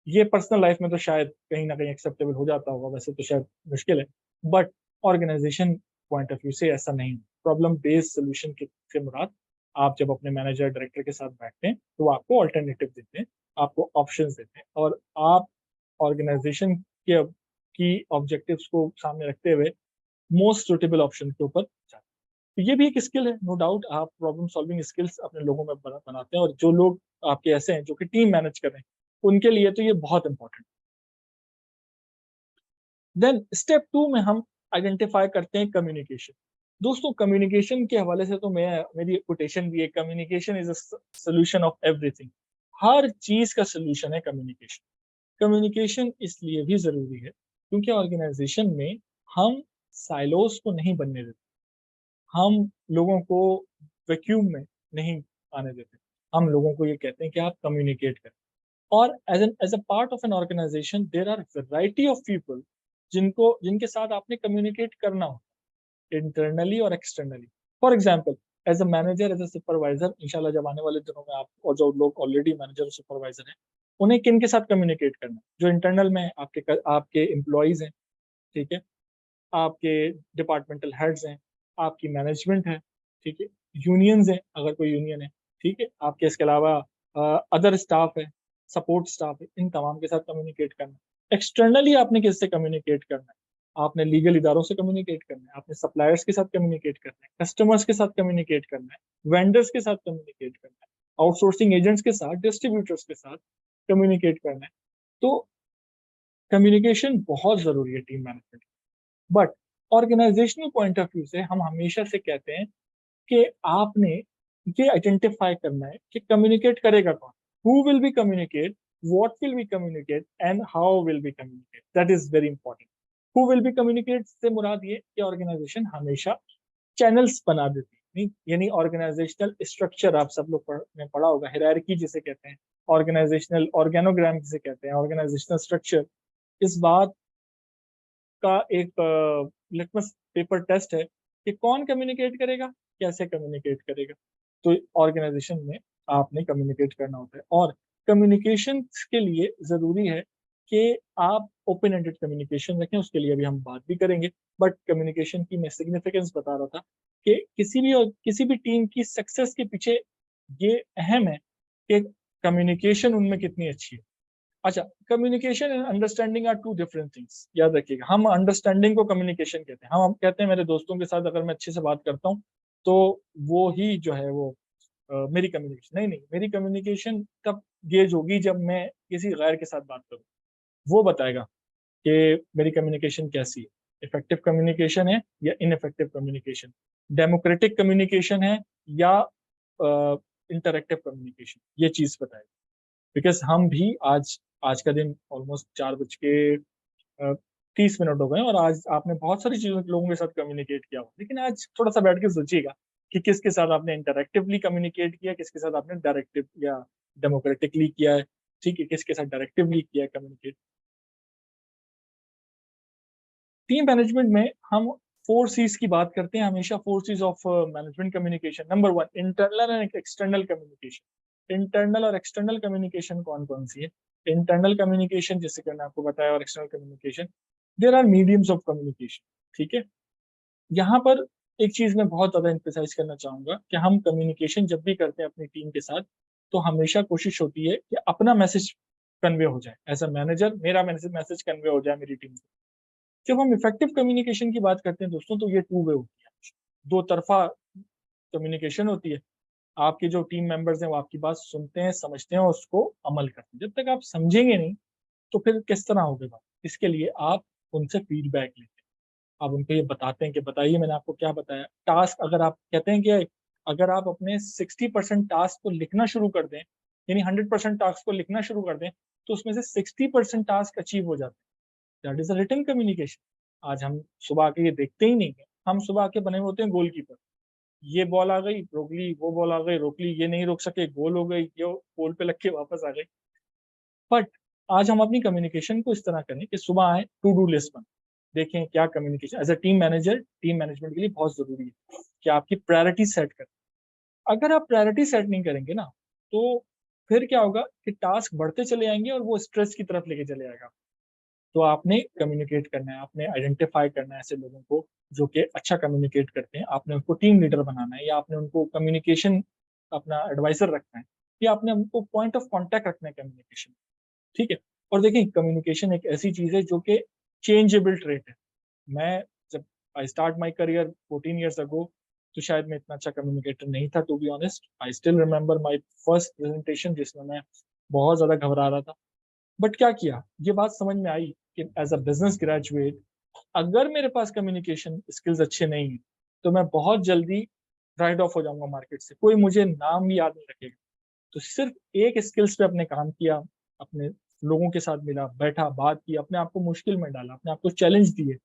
Speaker 1: ये पर्सनल लाइफ में तो शायद कहीं ना कहीं एक्सेप्टेबल हो जाता होगा, वैसे तो शायद मुश्किल है, but organization point of view से ऐसा नहीं। प्रॉब्लम बेस्ड सोल्यूशन के मुराद, आप जब अपने मैनेजर डायरेक्टर के साथ बैठते हैं तो वो आपको ऑल्टरनेटिव देते हैं, आपको ऑप्शंस देते हैं, और आप ऑर्गेनाइजेशन के की ऑब्जेक्टिव्स को सामने रखते हुए मोस्ट सुटेबल ऑप्शन के ऊपर जाते हैं। तो ये भी एक स्किल है, नो डाउट। आप प्रॉब्लम सॉल्विंग स्किल्स अपने लोगों में बनाते हैं, और जो लोग आपके ऐसे हैं जो कि टीम मैनेज कर रहे हैं, उनके लिए तो ये बहुत इंपॉर्टेंट। देन स्टेप 2 में हम आइडेंटिफाई करते हैं कम्युनिकेशन। दोस्तों कम्युनिकेशन के हवाले से तो मैं मेरी कोटेशन भी है, communication is a solution of everything. हर चीज का सोल्यूशन है कम्युनिकेशन। कम्युनिकेशन इसलिए भी जरूरी है क्योंकि ऑर्गेनाइजेशन में हम साइलोस को नहीं बनने देते, हम लोगों को वैक्यूम में नहीं आने देते। हम लोगों को ये कहते हैं कि आप कम्युनिकेट करें, और as a part of an organization there are variety of people जिनके साथ आपने कम्युनिकेट करना हो, इंटरनली और externally. For example, as a manager, as a supervisor, इंशाल्लाह जब आने वाले दिनों में आप और जो लोग ऑलरेडी मैनेजर और सुपरवाइजर हैं, उन्हें किन के साथ कम्युनिकेट करना है? जो इंटरनल में आपके एम्प्लॉयज हैं, ठीक है, आपके डिपार्टमेंटल हेड्स हैं, आपकी मैनेजमेंट है, ठीक है, यूनियंस हैं अगर कोई यूनियन है, ठीक है, आपके इसके अलावा अदर स्टाफ है, सपोर्ट स्टाफ है, इन तमाम के साथ कम्युनिकेट करना है। एक्सटर्नली आपने किससे कम्युनिकेट करना है? आपने लीगल इदारों से कम्युनिकेट करना है, आपने सप्लायर्स के साथ कम्युनिकेट करना है, कस्टमर्स के साथ कम्युनिकेट करना है, वेंडर्स के साथ कम्युनिकेट करना है, आउटसोर्सिंग एजेंट्स के साथ, डिस्ट्रीब्यूटर्स के साथ कम्युनिकेट करना है। तो कम्युनिकेशन बहुत जरूरी है team management. But organizational point of view से हम हमेशा से कहते हैं कि आपने ये आइडेंटिफाई करना है कि कम्युनिकेट करेगा कौन, who will be communicate, what will B communicate, and how will be communicate. That is very important. Who will be communicate से मुराद ये कि ऑर्गेनाइजेशन हमेशा चैनल्स बना देती है, नहीं यानी ऑर्गेनाइजेशनल स्ट्रक्चर, आप सब लोग ने पढ़ा होगा, हायरार्की जिसे कहते हैं, ऑर्गेनाइजेशनल ऑर्गेनोग्राम जिसे कहते हैं, ऑर्गेनाइजेशनल स्ट्रक्चर, इस बात का एक लिटमस पेपर टेस्ट है कि कौन कम्युनिकेट करेगा, कैसे कम्युनिकेट करेगा। तो ऑर्गेनाइजेशन में आपने कम्युनिकेट करना होता है, और कम्युनिकेशन के लिए जरूरी है कि आप ओपन एंडेड कम्युनिकेशन रखें, उसके लिए अभी हम बात भी करेंगे। बट कम्युनिकेशन की मैं सिग्निफिकेंस बता रहा था कि किसी भी टीम की सक्सेस के पीछे ये अहम है कि कम्युनिकेशन उनमें कितनी अच्छी है। अच्छा, communication and understanding are two different things, याद रखिएगा। हम अंडरस्टैंडिंग को कम्युनिकेशन कहते हैं। हम कहते हैं मेरे दोस्तों के साथ अगर मैं अच्छे से बात करता हूँ तो वो ही जो है वो मेरी कम्युनिकेशन, नहीं नहीं, मेरी कम्युनिकेशन तब गेज होगी जब मैं किसी गैर के साथ बात करूँ, वो बताएगा कि मेरी कम्युनिकेशन कैसी है, इफेक्टिव कम्युनिकेशन है या इनइफेक्टिव कम्युनिकेशन, डेमोक्रेटिक कम्युनिकेशन है या इंटरेक्टिव कम्युनिकेशन, ये चीज बताएगा। बिकॉज हम भी आज का दिन ऑलमोस्ट 4:30 हो गए और आज आपने बहुत सारी चीजों लोगों के साथ कम्युनिकेट किया हो, लेकिन आज थोड़ा सा बैठ के सोचिएगा कि किसके साथ आपने इंटरेक्टिवली कम्युनिकेट किया, किसके साथ आपने डायरेक्टिव या डेमोक्रेटिकली किया है, ठीक है, किसके साथ डायरेक्टिवली किया है कम्युनिकेट। टीम मैनेजमेंट में हम 4 C's की बात करते हैं हमेशा, 4 C's of management communication. Number 1, internal and external communication. Internal और एक्सटर्नल कम्युनिकेशन कौन कौन सी है? इंटरनल कम्युनिकेशन जैसे कि मैंने आपको बताया, और external communication, there are mediums of communication, ठीक है। यहाँ पर एक चीज मैं बहुत ज्यादा एम्फेसाइज करना चाहूंगा कि हम कम्युनिकेशन जब भी करते हैं अपनी टीम के साथ, तो हमेशा कोशिश होती है कि अपना मैसेज कन्वे हो जाए, एज अ मैनेजर मेरा मैसेज कन्वे हो जाए मेरी टीम से। जब हम इफेक्टिव कम्युनिकेशन की बात करते हैं दोस्तों, तो ये टू वे होती है, दो तरफा कम्युनिकेशन होती है। आपके जो टीम मेंबर्स हैं वो आपकी बात सुनते हैं, समझते हैं और उसको अमल करते हैं। जब तक आप समझेंगे नहीं तो फिर किस तरह होगी बात? इसके लिए आप उनसे फीडबैक लेते हैं, आप उनको ये बताते हैं कि बताइए मैंने आपको क्या बताया। टास्क अगर आप कहते हैं कि अगर आप अपने 60% टास्क को लिखना शुरू कर दें, यानी 100% टास्क को लिखना शुरू कर दें, तो उसमें से 60% टास्क अचीव हो जाते हैं। That is a written communication. आज हम सुबह आके ये देखते ही नहीं है, हम सुबह आके बने होते हैं गोलकीपर, ये बॉल आ गई रोक ली, वो बॉल आ गई रोक ली, ये नहीं रोक सके गोल हो गई, ये पोल पे लग के वापस आ गई। बट आज हम अपनी कम्युनिकेशन को इस तरह करें कि सुबह आए, टू डू लिस्ट बन, देखें क्या communication as a team manager, team management के लिए बहुत जरूरी है कि आपकी प्रायोरिटी सेट करें। अगर आप प्रायोरिटी सेट नहीं करेंगे ना, तो फिर क्या होगा कि टास्क बढ़ते चले जाएंगे और वो स्ट्रेस की तरफ लेके चले जाएगा। तो आपने कम्युनिकेट करना है, आपने आइडेंटिफाई करना है ऐसे लोगों को जो कि अच्छा कम्युनिकेट करते हैं, आपने उनको टीम लीडर बनाना है, या आपने उनको कम्युनिकेशन अपना एडवाइजर रखना है, या आपने उनको पॉइंट ऑफ कांटेक्ट रखना है कम्युनिकेशन, ठीक है। और देखिए, कम्युनिकेशन एक ऐसी चीज है जो कि चेंजेबल ट्रेट है। मैं जब I start my career 14 years ago, तो शायद मैं इतना अच्छा कम्युनिकेटर नहीं था, to be honest. I still remember my first presentation जिसमें मैं बहुत ज्यादा घबरा रहा था। बट क्या किया, ये बात समझ में आई कि एज अ बिजनेस ग्रेजुएट, अगर मेरे पास कम्युनिकेशन स्किल्स अच्छे नहीं है तो मैं बहुत जल्दी राइड ऑफ हो जाऊंगा मार्केट से, कोई मुझे नाम भी याद नहीं रखेगा। तो सिर्फ एक स्किल्स पे अपने काम किया, अपने लोगों के साथ मिला, बैठा, बात की, अपने आप को मुश्किल में डाला, अपने आप को चैलेंज दिए,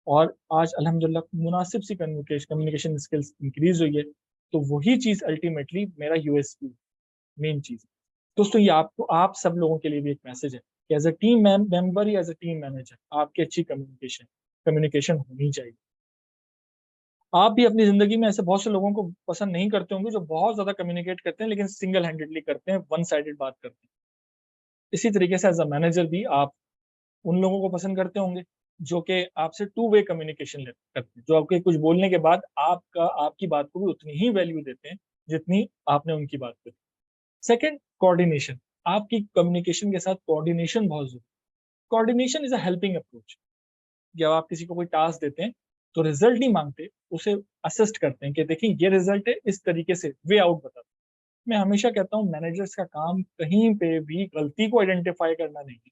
Speaker 1: और आज अल्हम्दुलिल्लाह मुनासिब सी कम्युनिकेशन स्किल्स इंक्रीज हुई है। तो वही चीज अल्टीमेटली मेरा यूएसपी, मेन चीज। दोस्तों, ये आपको, आप सब लोगों के लिए भी एक मैसेज है कि एज अ टीम मेंबर या एज अ टीम मैनेजर आपकी अच्छी कम्युनिकेशन होनी चाहिए। आप भी अपनी जिंदगी में ऐसे बहुत से लोगों को पसंद नहीं करते होंगे जो बहुत ज्यादा कम्युनिकेट करते हैं लेकिन सिंगल हैंडेडली करते हैं, वन साइडेड बात करते हैं। इसी तरीके से एज अ मैनेजर भी आप उन लोगों को पसंद करते होंगे जो कि आपसे टू वे कम्युनिकेशन करते हैं, जो आपके कुछ बोलने के बाद आपकी बात को भी उतनी ही वैल्यू देते हैं जितनी आपने उनकी बात को दी। Second, coordination. आपकी कम्युनिकेशन के साथ कोऑर्डिनेशन बहुत जरूरी। Coordination is a helping approach. जब आप किसी को कोई टास्क देते हैं तो रिजल्ट नहीं मांगते, उसे असिस्ट करते हैं कि देखिए ये रिजल्ट है, इस तरीके से वे आउट बताते हैं। मैं हमेशा कहता हूँ मैनेजर्स का काम कहीं पे भी गलती को आइडेंटिफाई करना नहीं है,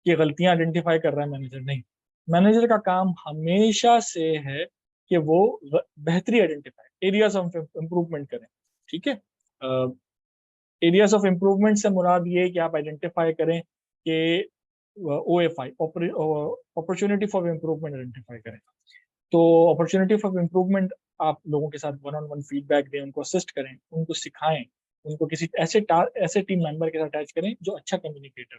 Speaker 1: कि गलतियां आइडेंटिफाई कर रहा है मैनेजर, नहीं। मैनेजर का काम हमेशा से है कि वो बेहतरी आइडेंटिफाई, एरियाज ऑफ इम्प्रूवमेंट करें, ठीक है। एरियाज ऑफ इम्प्रूवमेंट से मुराद ये है कि आप आइडेंटिफाई करें कि OFI, opportunity for improvement identify करें। तो अपॉर्चुनिटी फॉर इम्प्रूवमेंट, आप लोगों के साथ वन ऑन वन फीडबैक दें, उनको असिस्ट करें, उनको सिखाएं, उनको किसी ऐसे टीम मेंबर के साथ अटैच करें जो अच्छा communicator.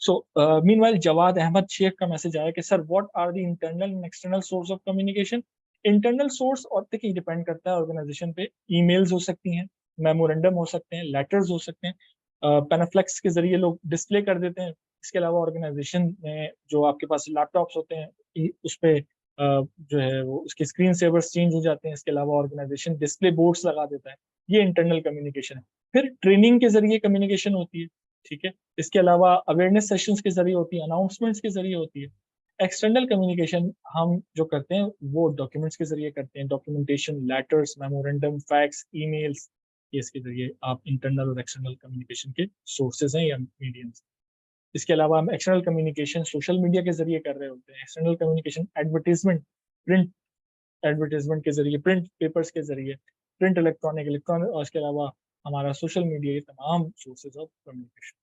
Speaker 1: So meanwhile Jawad Ahmed Shaikh का मैसेज आया कि sir what are the internal and external source of communication. Internal source और देखिए डिपेंड करता है ऑर्गेनाइजेशन पे। ईमेल्स हो सकती हैं, मेमोरेंडम हो सकते हैं, लेटर्स हो सकते हैं, पेनाफ्लेक्स के जरिए लोग डिस्प्ले कर देते हैं। इसके अलावा ऑर्गेनाइजेशन में जो आपके पास लैपटॉप्स होते हैं उस पर जो है वो उसके स्क्रीन सेवर्स चेंज हो जाते हैं। इसके अलावा ऑर्गेनाइजेशन डिस्प्ले बोर्ड्स लगा देता है। ये इंटरनल कम्युनिकेशन है। फिर ट्रेनिंग के जरिए कम्युनिकेशन होती है, ठीक है। इसके अलावा अवेयरनेस सेशंस के जरिए होती है, अनाउंसमेंट्स के जरिए होती है। एक्सटर्नल कम्युनिकेशन हम जो करते हैं वो डॉक्यूमेंट्स के जरिए करते हैं, documentation, letters, memorandum, fax, emails. ये इसके जरिए आप इंटरनल और एक्सटर्नल कम्युनिकेशन के सोर्सेज हैं या मीडियम्स। इसके अलावा हम एक्सटर्नल कम्युनिकेशन सोशल मीडिया के जरिए कर रहे होते हैं। External communication advertisement, print advertisement के जरिए, प्रिंट पेपर्स के जरिए, प्रिंट इलेक्ट्रॉनिक और इसके अलावा हमारा सोशल मीडिया, ये तमाम sources of communication.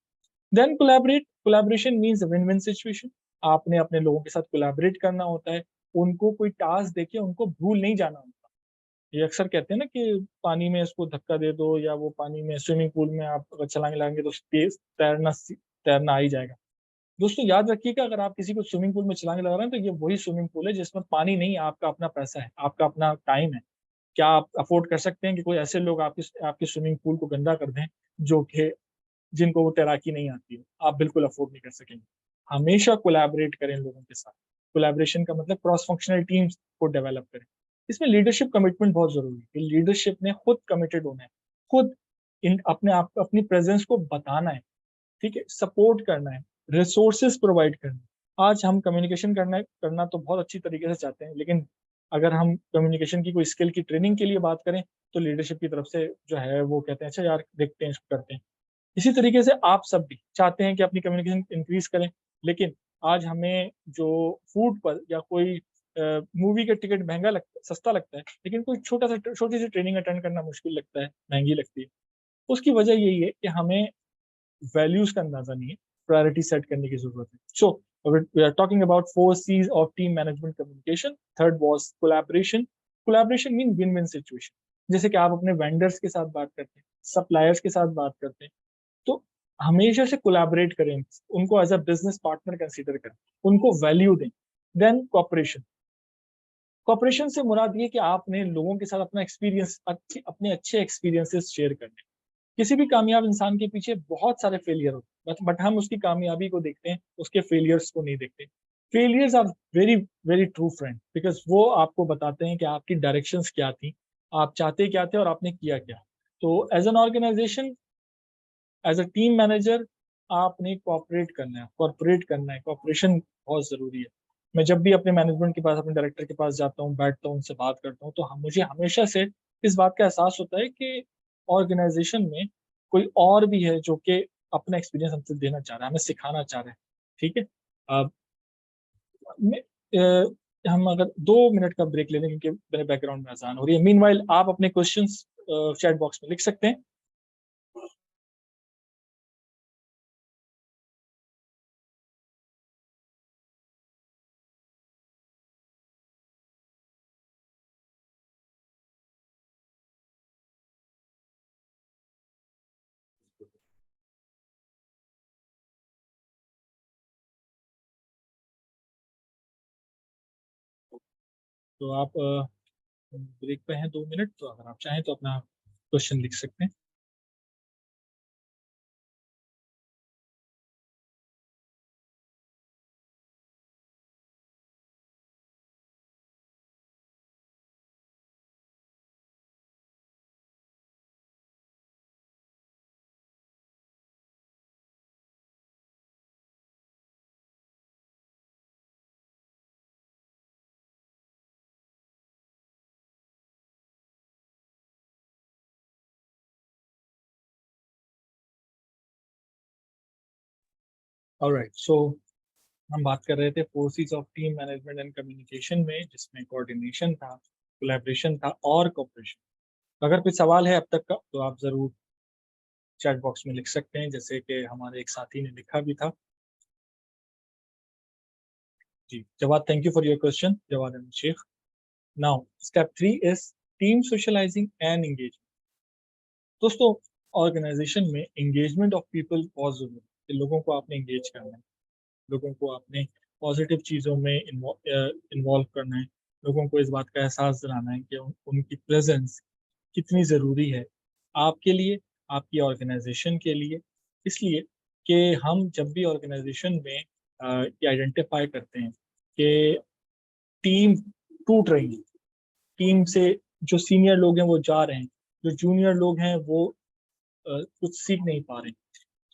Speaker 1: Then collaboration means win win situation. आपने अपने लोगों के साथ कोलैबोरेट करना होता है। उनको कोई टास्क देके उनको भूल नहीं जाना होता। ये अक्सर कहते हैं ना कि पानी में इसको धक्का दे दो, या वो पानी में स्विमिंग पूल में आप अगर छलांग लगाएंगे तो तेज तैरना आ ही जाएगा। दोस्तों याद रखिएगा, अगर आप किसी को स्विमिंग पूल में छलांग लगा रहे हैं तो ये वही स्विमिंग पूल है जिसमें पानी नहीं, आपका अपना पैसा है, आपका अपना टाइम है। क्या आप अफोर्ड कर सकते हैं कि कोई ऐसे लोग आपके आपके स्विमिंग पूल को गंदा कर दें जो कि जिनको वो तैराकी नहीं आती है? आप बिल्कुल अफोर्ड नहीं कर सकेंगे। हमेशा कोलैबोरेट करें लोगों के साथ। कोलैबोरेशन का मतलब क्रॉस फंक्शनल टीम्स को डेवलप करें। इसमें लीडरशिप कमिटमेंट बहुत जरूरी है। लीडरशिप ने खुद कमिटेड होना है, खुद इन अपने आप अपनी प्रेजेंस को बताना है, ठीक है, सपोर्ट करना है, रिसोर्सेज प्रोवाइड करना है। आज हम कम्युनिकेशन करना तो बहुत अच्छी तरीके से चाहते हैं, लेकिन अगर हम कम्युनिकेशन की कोई स्किल की ट्रेनिंग के लिए बात करें तो लीडरशिप की तरफ से जो है वो कहते हैं अच्छा यार देखते हैं, इसको करते हैं। इसी तरीके से आप सब भी चाहते हैं कि अपनी कम्युनिकेशन इंक्रीज करें, लेकिन आज हमें जो फूड पर या कोई मूवी का टिकट महंगा लगता है, सस्ता लगता है, लेकिन कोई छोटी सी ट्रेनिंग अटेंड करना मुश्किल लगता है, महंगी लगती है। उसकी वजह यही है कि हमें वैल्यूज का अंदाजा नहीं है, प्रायोरिटी सेट करने की जरूरत है। So we are talking about 4 C's of team management communication. Third was collaboration. Collaboration mean win win situation. जैसे कि आप अपने वेंडर्स के साथ बात करते हैं, सप्लायर्स के साथ बात करते हैं, तो हमेशा से कोलैबोरेट करें, उनको as a business partner consider करें, उनको वैल्यू दें। Then corporation. कॉपरेशन से मुराद ये कि आपने लोगों के साथ अपना एक्सपीरियंस, अपने अच्छे एक्सपीरियंसेस शेयर करने। किसी भी कामयाब इंसान के पीछे बहुत सारे फेलियर होते हैं, बट हम उसकी कामयाबी को देखते हैं, उसके फेलियर्स को नहीं देखते। Failures are very very true friend, because वो आपको बताते हैं कि आपकी डायरेक्शंस क्या थी, आप चाहते क्या थे और आपने किया क्या। तो as an organization, as a team manager, आपने कॉपरेट करना है। कॉपरेशन बहुत जरूरी है। मैं जब भी अपने मैनेजमेंट के पास, अपने डायरेक्टर के पास जाता हूँ, बैठता हूँ, उनसे बात करता हूँ, तो मुझे हमेशा से इस बात का एहसास होता है कि ऑर्गेनाइजेशन में कोई और भी है जो कि अपना एक्सपीरियंस हमसे देना चाह रहा है, हमें सिखाना चाह रहा है, ठीक है। अब हम अगर 2 मिनट का ब्रेक ले लें क्योंकि मेरे बैकग्राउंड में अजान हो रही है। मीनवाइल आप अपने क्वेश्चंस चैट बॉक्स में लिख सकते हैं। तो आप ब्रेक पे हैं 2 मिनट, तो अगर आप चाहें तो अपना क्वेश्चन लिख सकते हैं। ऑलराइट, सो हम बात कर रहे थे forces of team management and communication में, जिसमें कोऑर्डिनेशन था, कोलैबोरेशन था और कोऑपरेशन। अगर कोई सवाल है अब तक का तो आप जरूर चैट बॉक्स में लिख सकते हैं, जैसे कि हमारे एक साथी ने लिखा भी था। जी, Jawad, thank you for your question, Jawad and Sheikh. Now, step 3 is team socializing and engagement. दोस्तों, ऑर्गेनाइजेशन में एंगेजमेंट ऑफ पीपल बहुत ज़रूरी है कि लोगों को आपने एंगेज करना है, लोगों को आपने पॉजिटिव चीज़ों में इन्वॉल्व करना है, लोगों को इस बात का एहसास दिलाना है कि उनकी प्रेजेंस कितनी ज़रूरी है आपके लिए, आपकी ऑर्गेनाइजेशन के लिए। इसलिए कि हम जब भी ऑर्गेनाइजेशन में ये आइडेंटिफाई करते हैं कि टीम टूट रही है, टीम से जो सीनियर लोग हैं वो जा रहे हैं, जो जूनियर लोग हैं वो कुछ सीख नहीं पा रहे हैं।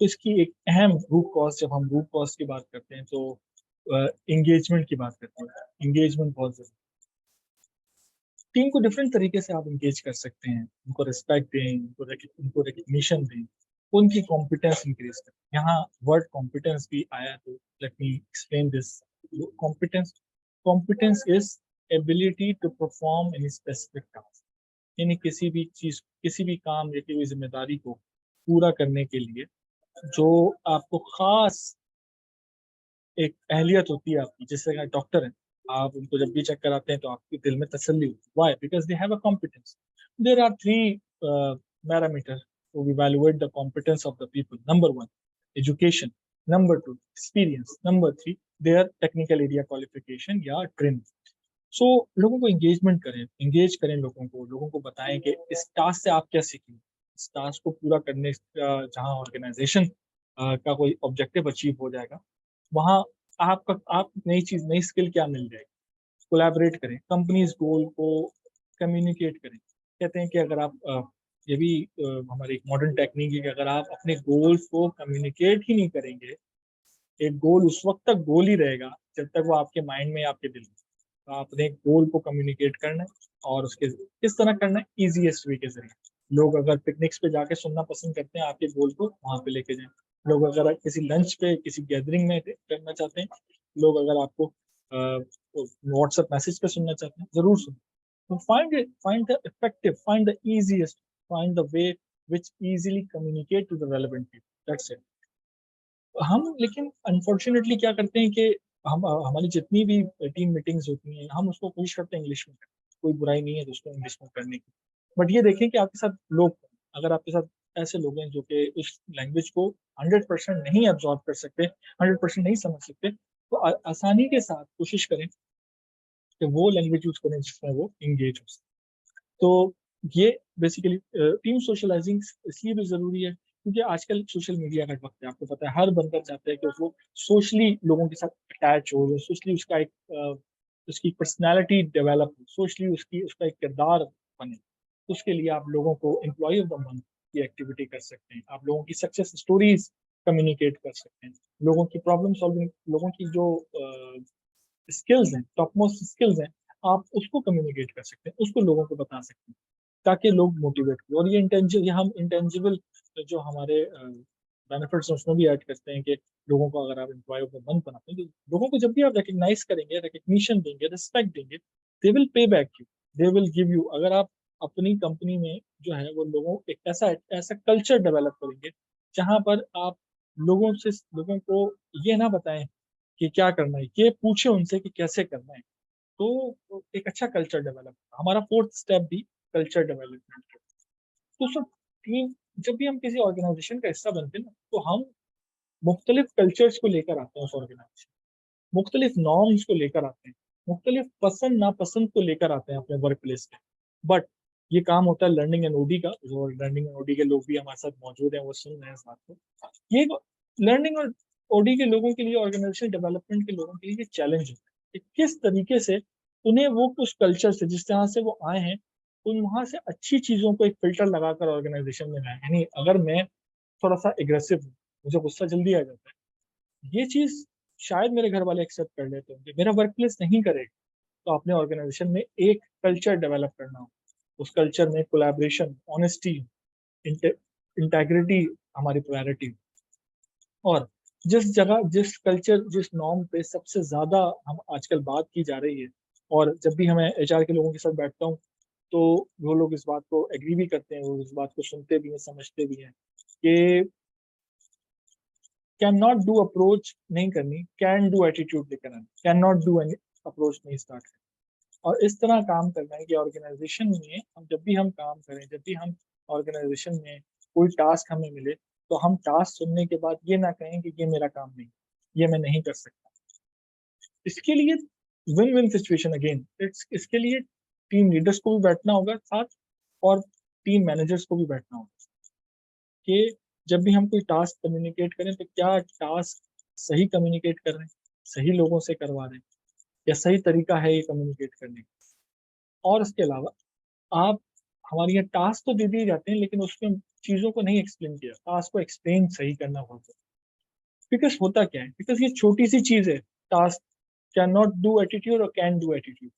Speaker 1: तो इसकी एक अहम रूट कॉज़, जब हम रूट कॉज़ की बात करते हैं तो एंगेजमेंट की बात करते हैं। एंगेजमेंट बहुत ज़रूरी है। टीम को डिफरेंट तरीके से आप एंगेज कर सकते हैं, उनको रिस्पेक्ट दें, उनको रिकग्निशन दें, उनकी कॉम्पिटेंस इंक्रीज करें। यहाँ वर्ड कॉम्पिटेंस भी आया, तो let me explain this. Competence competence is ability to perform in specific task, यानी किसी भी चीज, किसी भी काम या कोई जिम्मेदारी को पूरा करने के लिए जो आपको खास एक अहलियत होती है आपकी। जैसे अगर डॉक्टर हैं, आप उनको जब भी चेक कराते हैं तो आपके दिल में तसल्ली होती है। Why? Because they have a competence. There are three parameter to evaluate the competence of the people. Number one, education. Number two, experience. Number three, their technical area qualification या ट्रेनिंग। सो लोगों को engage करें लोगों को बताएं कि इस task से आप क्या सीखेंगे। इस टास्क को पूरा करने का जहाँ ऑर्गेनाइजेशन का कोई ऑब्जेक्टिव अचीव हो जाएगा, वहाँ आप नई चीज, नई स्किल क्या मिल जाएगी। कोलैबोरेट करें, कंपनीज गोल को कम्युनिकेट करें। कहते हैं कि अगर आप ये भी हमारी एक मॉडर्न टेक्निक है कि अगर आप अपने गोल्स को कम्युनिकेट ही नहीं करेंगे, एक गोल उस वक्त तक गोल ही रहेगा जब तक वो आपके माइंड में, आपके दिल में। तो आपने एक गोल को कम्युनिकेट करना है, और उसके किस तरह करना है, इजीएस्ट वे के जरिए। लोग अगर पिकनिक्स पे जाके सुनना पसंद करते हैं, आपके गोल को वहां पे लेके जाएं। लोग अगर किसी लंच पे, किसी गैदरिंग में करना चाहते हैं, लोग अगर आपको व्हाट्सएप मैसेज पे सुनना चाहते हैं, जरूर सुनो। तो find the effective, find the easiest, find the way which easily communicate to the relevant people. That's it. हम लेकिन अनफॉर्चुनेटली क्या करते हैं कि हम हमारी जितनी भी टीम मीटिंग्स होती हैं, हम उसको कोशिश करते हैं इंग्लिश में करने की। कोई बुराई नहीं है दोस्तों इंग्लिश में करने की, बट ये देखें कि आपके साथ लोग, अगर आपके साथ ऐसे लोग हैं जो कि उस लैंग्वेज को 100% नहीं एब्जॉर्ब कर सकते, 100% नहीं समझ सकते, तो आसानी के साथ कोशिश करें कि वो लैंग्वेज यूज करें जिसमें वो इंगेज हो सके। तो ये बेसिकली टीम सोशलाइजिंग इसलिए भी ज़रूरी है क्योंकि आजकल सोशल मीडिया का वक्त है। आपको पता है हर बंदा चाहता है कि वो सोशली लोगों के साथ अटैच हो, सोशली उसका एक उसकी पर्सनैलिटी डेवलप हो, सोशली उसकी उसका एक किरदार बने। उसके लिए आप लोगों को एम्प्लॉय ऑफ द मंथ की एक्टिविटी कर सकते हैं, आप लोगों की सक्सेस स्टोरीज कम्युनिकेट कर सकते हैं, लोगों की प्रॉब्लम सॉल्विंग, लोगों की जो स्किल्स हैं, टॉप मोस्ट स्किल्स हैं, आप उसको कम्युनिकेट कर सकते हैं, उसको लोगों को बता सकते हैं, ताकि लोग मोटिवेट हो। और ये इंटेंजिबल, ये हम इंटेंजिबल जो हमारे बेनिफिट्स हैं उसमें भी ऐड करते हैं कि लोगों को अगर आप एम्प्लॉय ऑफ द मंथ बनाते हैं, तो लोगों को जब भी आप रिकग्नाइज करेंगे, रिकग्निशन देंगे, रिस्पेक्ट देंगे, they will pay back you, they will give you. अगर आप अपनी कंपनी में जो है वो लोगों एक ऐसा ऐसा कल्चर डेवलप करेंगे जहां पर आप लोगों को ये ना बताएं कि क्या करना है, ये पूछे उनसे कि कैसे करना है, तो एक अच्छा कल्चर डेवलप। हमारा फोर्थ स्टेप भी कल्चर डेवलपमेंट है। तो सब टीम, जब भी हम किसी ऑर्गेनाइजेशन का हिस्सा बनते हैं ना, तो हम मुख्तलिफ कल्चर्स को लेकर आते हैं उस ऑर्गेनाइजेशन, मुख्तलिफ नॉर्म्स को लेकर आते हैं, मुख्तलिफ पसंद नापसंद को लेकर आते हैं अपने वर्क प्लेस पे। बट ये काम होता है लर्निंग एंड ओडी का, जो लर्निंग एंड ओडी के लोग भी हमारे साथ मौजूद हैं, वो सुन रहे हैं इस बात को। ये लर्निंग और ओडी के लोगों के लिए, ऑर्गेनाइजेशन डेवलपमेंट के लोगों के लिए ये चैलेंज है कि किस तरीके से उन्हें वो उस कल्चर से, जिस तरह से वो आए हैं, उन वहां से अच्छी चीजों को एक फिल्टर लगाकर ऑर्गेनाइजेशन में लाए। यानी अगर मैं थोड़ा सा एग्रेसिव हूँ, मुझे गुस्सा जल्दी आ जाता है, ये चीज शायद मेरे घर वाले एक्सेप्ट कर लेते होंगे, मेरा वर्क प्लेस नहीं करेगा। तो अपने ऑर्गेनाइजेशन में एक कल्चर डेवलप करना हो, उस कल्चर में कोलैबोरेशन, ऑनेस्टी, इंटेग्रिटी हमारी प्रायोरिटी। और जिस जगह, जिस कल्चर, जिस नॉर्म पे सबसे ज्यादा हम आजकल बात की जा रही है, और जब भी हमें एचआर के लोगों के साथ बैठता हूँ तो वो लोग इस बात को एग्री भी करते हैं, वो इस बात को सुनते भी हैं, समझते भी हैं कि कैन नॉट डू अप्रोच नहीं करनी, कैन डू एटीट्यूड लेकर आना, can not do any approach नहीं स्टार्ट करना। और इस तरह काम करना है कि ऑर्गेनाइजेशन में हम जब भी हम काम करें, जब भी हम ऑर्गेनाइजेशन में कोई टास्क हमें मिले, तो हम टास्क सुनने के बाद ये ना कहें कि ये मेरा काम नहीं, ये मैं नहीं कर सकता। इसके लिए विन विन सिचुएशन अगेन, इसके लिए टीम लीडर्स को भी बैठना होगा साथ, और टीम मैनेजर्स को भी बैठना होगा कि जब भी हम कोई टास्क कम्युनिकेट करें तो क्या टास्क सही कम्युनिकेट कर रहे हैं, सही लोगों से करवा रहे हैं, या सही तरीका है ये कम्युनिकेट करने का। और इसके अलावा आप, हमारे यहाँ टास्क तो दे दिए जाते हैं लेकिन उसमें चीज़ों को नहीं एक्सप्लेन किया, टास्क को एक्सप्लेन सही करना बहुत जरूरी। बिकॉज होता क्या है, बिकॉज ये छोटी सी चीज़ है, task can not do attitude और कैन डू एटीट्यूड।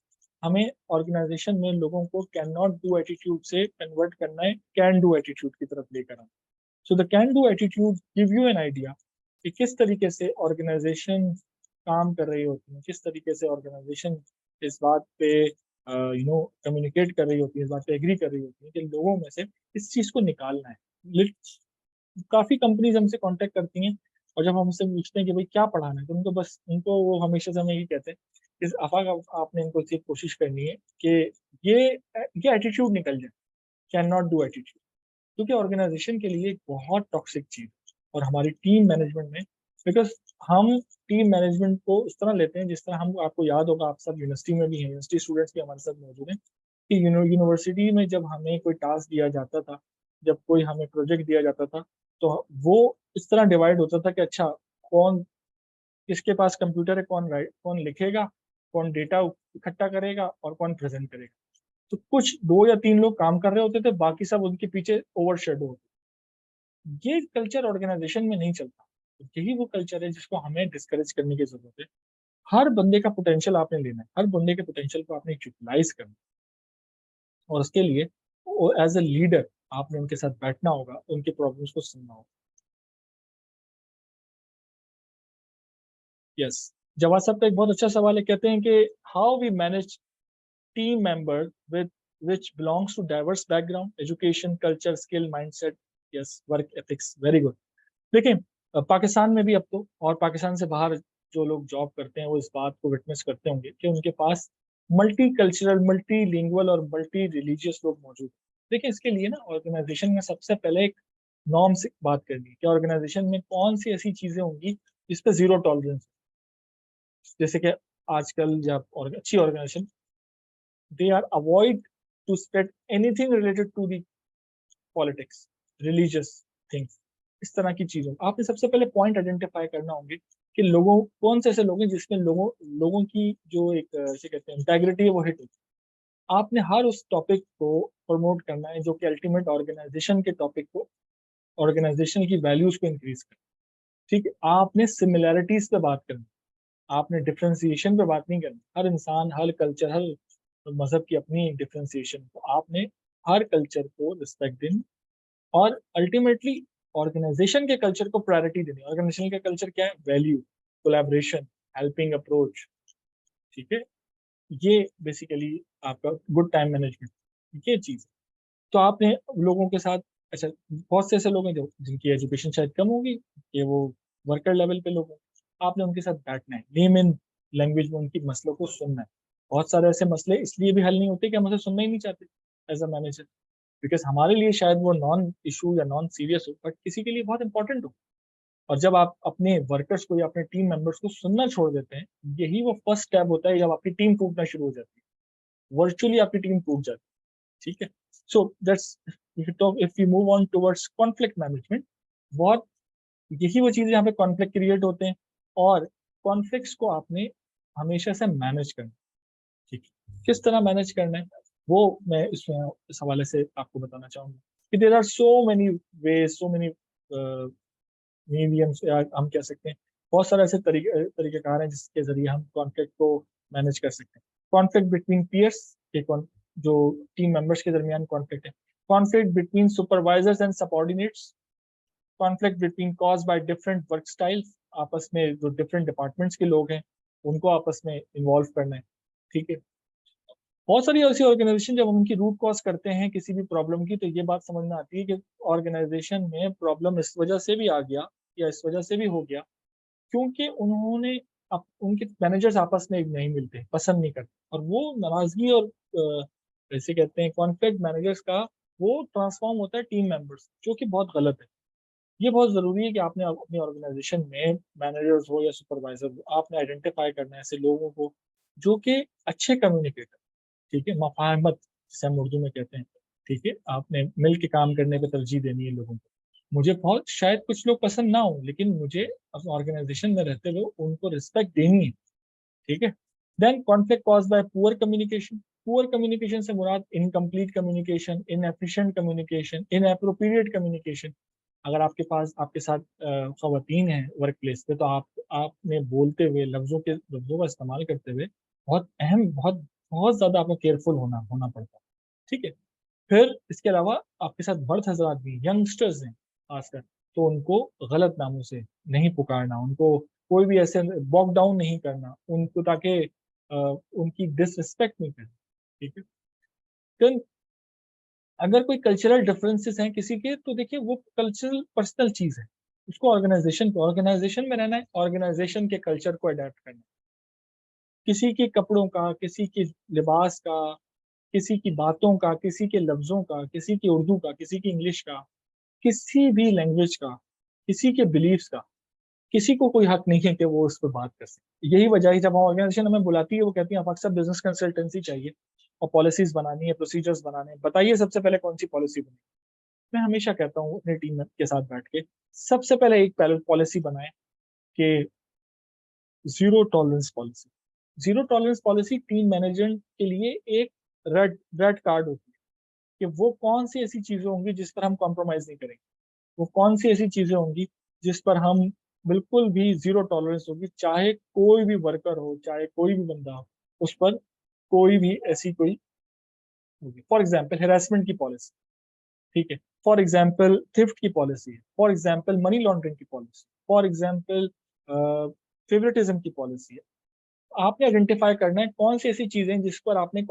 Speaker 1: हमें ऑर्गेनाइजेशन में लोगों को कैन नॉट डू एटीट्यूड से कन्वर्ट करना है कैन डू एटीट्यूड की तरफ लेकर आना। So the can do attitude give you an idea कि किस तरीके से ऑर्गेनाइजेशन काम कर रही होती है, किस तरीके से ऑर्गेनाइजेशन इस बात पे कम्युनिकेट कर रही होती है, इस बात पे एग्री कर रही होती है कि लोगों में से इस चीज को निकालना है। काफी कंपनीज हमसे कांटेक्ट करती हैं, और जब हम उनसे पूछते हैं कि भाई क्या पढ़ाना है, तो उनको बस, उनको वो हमेशा से हमें यही कहते हैं कि आफाक आपने इनको सिर्फ कोशिश करनी है कि ये ये एटीट्यूड निकल जाए, कैन नॉट डू एटीट्यूड। क्योंकि ऑर्गेनाइजेशन के लिए एक बहुत टॉक्सिक चीज, और हमारी टीम मैनेजमेंट में, बिकॉज हम टीम मैनेजमेंट को उस तरह लेते हैं जिस तरह हम, आपको याद होगा, आप सब यूनिवर्सिटी में भी हैं, यूनिवर्सिटी स्टूडेंट्स भी हमारे साथ मौजूद हैं, कि यूनिवर्सिटी में जब हमें कोई टास्क दिया जाता था, जब कोई हमें प्रोजेक्ट दिया जाता था, तो वो इस तरह डिवाइड होता था कि अच्छा, कौन, किसके पास कंप्यूटर है, कौन लिखेगा, कौन डेटा इकट्ठा करेगा, और कौन प्रेजेंट करेगा। तो कुछ 2 या 3 लोग काम कर रहे होते थे, बाकी सब उनके पीछे ओवरशेडो होते। ये कल्चर ऑर्गेनाइजेशन में नहीं चलता। तो यही वो कल्चर है जिसको हमें डिस्करेज करने की जरूरत है। हर बंदे का पोटेंशियल आपने लेना है, हर बंदे के पोटेंशियल को आपने यूटिलाइज करना है, और उसके लिए एज ए लीडर आपने उनके साथ बैठना होगा, उनके प्रॉब्लम्स को सुनना होगा। यस, जवाब साहब का एक बहुत अच्छा सवाल है, कहते हैं कि how we manage team member with which belongs to diverse background, education, culture, skill, mindset, yes, work ethics, very good। देखिए, पाकिस्तान में भी अब तो, और पाकिस्तान से बाहर जो लोग जॉब करते हैं वो इस बात को विटनेस करते होंगे कि उनके पास मल्टी कल्चरल, मल्टी लिंगुअल और मल्टी रिलीजियस लोग मौजूद हैं। देखिए, इसके लिए ना ऑर्गेनाइजेशन में सबसे पहले एक नॉर्म से बात करनी है कि ऑर्गेनाइजेशन में कौन सी ऐसी चीजें होंगी जिस पे जीरो टॉलरेंस। जैसे कि आजकल जब और अच्छी organization, they are avoid to spread anything related to the politics, religious things, इस तरह की चीजों। आपने सबसे पहले पॉइंट आइडेंटिफाई करना होंगे कि लोगों, कौन से ऐसे लोग हैं जिसमें लोगों लोगों की जो एक जैसे कहते हैं इंटेग्रिटी है वो हिट होती है। आपने हर उस टॉपिक को प्रमोट करना है जो कि अल्टीमेट ऑर्गेनाइजेशन के टॉपिक को, ऑर्गेनाइजेशन की वैल्यूज को इंक्रीज करना। ठीक है, आपने सिमिलैरिटीज पे बात करनी, आपने डिफ्रेंसिएशन पे बात नहीं करनी। हर इंसान, हर कल्चर, हर मजहब की अपनी डिफ्रेंसिएशन, तो आपने हर कल्चर को रिस्पेक्ट देनी, और अल्टीमेटली ऑर्गेनाइजेशन के कल्चर को प्रायोरिटी देनी। ऑर्गेनाइजेशन का कल्चर क्या है? Value, collaboration, helping approach. ठीक है, ये बेसिकली आपका गुड टाइम मैनेजमेंट, ये चीज। तो आपने लोगों के साथ, अच्छा, बहुत से ऐसे लोग हैं जो जिनकी एजुकेशन शायद कम होगी, कि वो वर्कर लेवल पे लोग हैं, आपने उनके साथ बैठना है, नेम इन लैंग्वेज में उनकी मसलों को सुनना है। बहुत सारे ऐसे मसले इसलिए भी हल नहीं होते कि हम उसे सुनना ही नहीं चाहते एज अ मैनेजर, बिकॉज हमारे लिए शायद वो नॉन इशू या नॉन सीरियस हो, बट किसी के लिए बहुत इंपॉर्टेंट हो। और जब आप अपने वर्कर्स को या अपने टीम मेंबर्स को सुनना छोड़ देते हैं, यही वो फर्स्ट स्टेप होता है जब आपकी टीम टूटना शुरू हो जाती है, वर्चुअली आपकी टीम टूट जाती है। ठीक है, so that's, if you move on towards conflict management, बहुत, यही वो चीजें यहाँ पे कॉन्फ्लिक्ट क्रिएट होते हैं, और कॉन्फ्लिक्ट्स को आपने हमेशा से मैनेज करना है। ठीक है, किस तरह मैनेज करना है वो मैं इसमें इस हवाले से आपको बताना चाहूंगा कि there are so many ways, so many mediums, या हम कह सकते हैं बहुत सारे ऐसे तरीकेकार हैं जिसके जरिए हम कॉन्फ्लिक्ट को मैनेज कर सकते हैं। कॉन्फ्लिक्ट बिटवीन पीयर्स, एक जो टीम मेंबर्स के दरमियान कॉन्फ्लिक्ट है। Conflict between supervisors and subordinates. Conflict between cause by different work styles, आपस में जो डिफरेंट डिपार्टमेंट्स के लोग हैं उनको आपस में इन्वॉल्व करना है। ठीक है, बहुत सारी ऐसी ऑर्गेनाइजेशन जब हम उनकी रूट कॉज करते हैं किसी भी प्रॉब्लम की, तो ये बात समझ में आती है कि ऑर्गेनाइजेशन में प्रॉब्लम इस वजह से भी आ गया या इस वजह से भी हो गया क्योंकि उन्होंने उनके मैनेजर्स आपस में नहीं मिलते, पसंद नहीं करते, और वो नाराजगी और जैसे कहते हैं कॉन्फ्लिक्ट मैनेजर्स का वो ट्रांसफॉर्म होता है टीम मेंबर्स, जो कि बहुत गलत है। ये बहुत जरूरी है कि आपने अपनी ऑर्गेनाइजेशन में मैनेजर्स हो या सुपरवाइजर हो, आपने आइडेंटिफाई करना है ऐसे लोगों को जो कि अच्छे कम्युनिकेटर, ठीक है, मफाहमत जिसे हम उर्दू में कहते हैं, ठीक है, आपने मिल के काम करने पर तरजीह देनी है लोगों को। मुझे बहुत शायद कुछ लोग पसंद ना हो, लेकिन मुझे अपने ऑर्गेनाइजेशन में रहते हुए उनको रिस्पेक्ट देनी है, ठीक है। Then conflict cause by poor communication. Poor communication से मुराद incomplete communication, inefficient communication, inappropriate communication. अगर आपके पास आपके साथ खवातीन हैं वर्क प्लेस पे, तो आपने बोलते हुए लफ्जों का इस्तेमाल करते हुए बहुत अहम, बहुत बहुत ज्यादा आपको केयरफुल होना होना पड़ता है, ठीक है। फिर इसके अलावा आपके साथ मर्द हजरात भी, यंगस्टर्स हैं खासकर, तो उनको गलत नामों से नहीं पुकारना, उनको कोई भी ऐसे बॉक डाउन नहीं करना उनको, ताकि उनकी डिसरिस्पेक्ट नहीं करना, ठीक है। देन अगर कोई कल्चरल डिफरेंसेस हैं किसी के, तो देखिए वो कल्चरल पर्सनल चीज है, उसको ऑर्गेनाइजेशन में रहना है, ऑर्गेनाइजेशन के कल्चर को अडेप्ट करना है। किसी के कपड़ों का, किसी के लिबास का, किसी की बातों का, किसी के लफ्जों का, किसी की उर्दू का, किसी की इंग्लिश का, किसी भी लैंग्वेज का, किसी के बिलीफ्स का, किसी को कोई हक नहीं है कि वो उस पर बात कर सके। यही वजह है जब ऑर्गेनाइजेशन हमें बुलाती है, वो कहती है आप अक्सर बिजनेस कंसल्टेंसी चाहिए और पॉलिसीज बनानी है, प्रोसीजर्स बनाने हैं, बताइए सबसे पहले कौन सी पॉलिसी बनी। मैं हमेशा कहता हूँ अपनी टीम के साथ बैठ के, सबसे पहले एक पॉलिसी बनाए कि zero tolerance policy. Zero tolerance policy team management के लिए एक रेड रेड कार्ड होती है कि वो कौन सी ऐसी चीजें होंगी जिस पर हम कॉम्प्रोमाइज नहीं करेंगे, वो कौन सी ऐसी चीजें होंगी जिस पर हम बिल्कुल भी जीरो टॉलरेंस होगी, चाहे कोई भी वर्कर हो, चाहे कोई भी बंदा हो, उस पर कोई भी ऐसी कोई होगी। फॉर एग्जाम्पल हेरासमेंट की पॉलिसी, ठीक है, फॉर एग्जाम्पल थ्रिफ्ट की पॉलिसी है, फॉर एग्जाम्पल मनी लॉन्ड्रिंग की पॉलिसी, फॉर एग्जाम्पल फेवरेटिज्म की पॉलिसी है। आपने आइडेंटिफाई करना है कौन सी ऐसी चीजें जिस पर आपने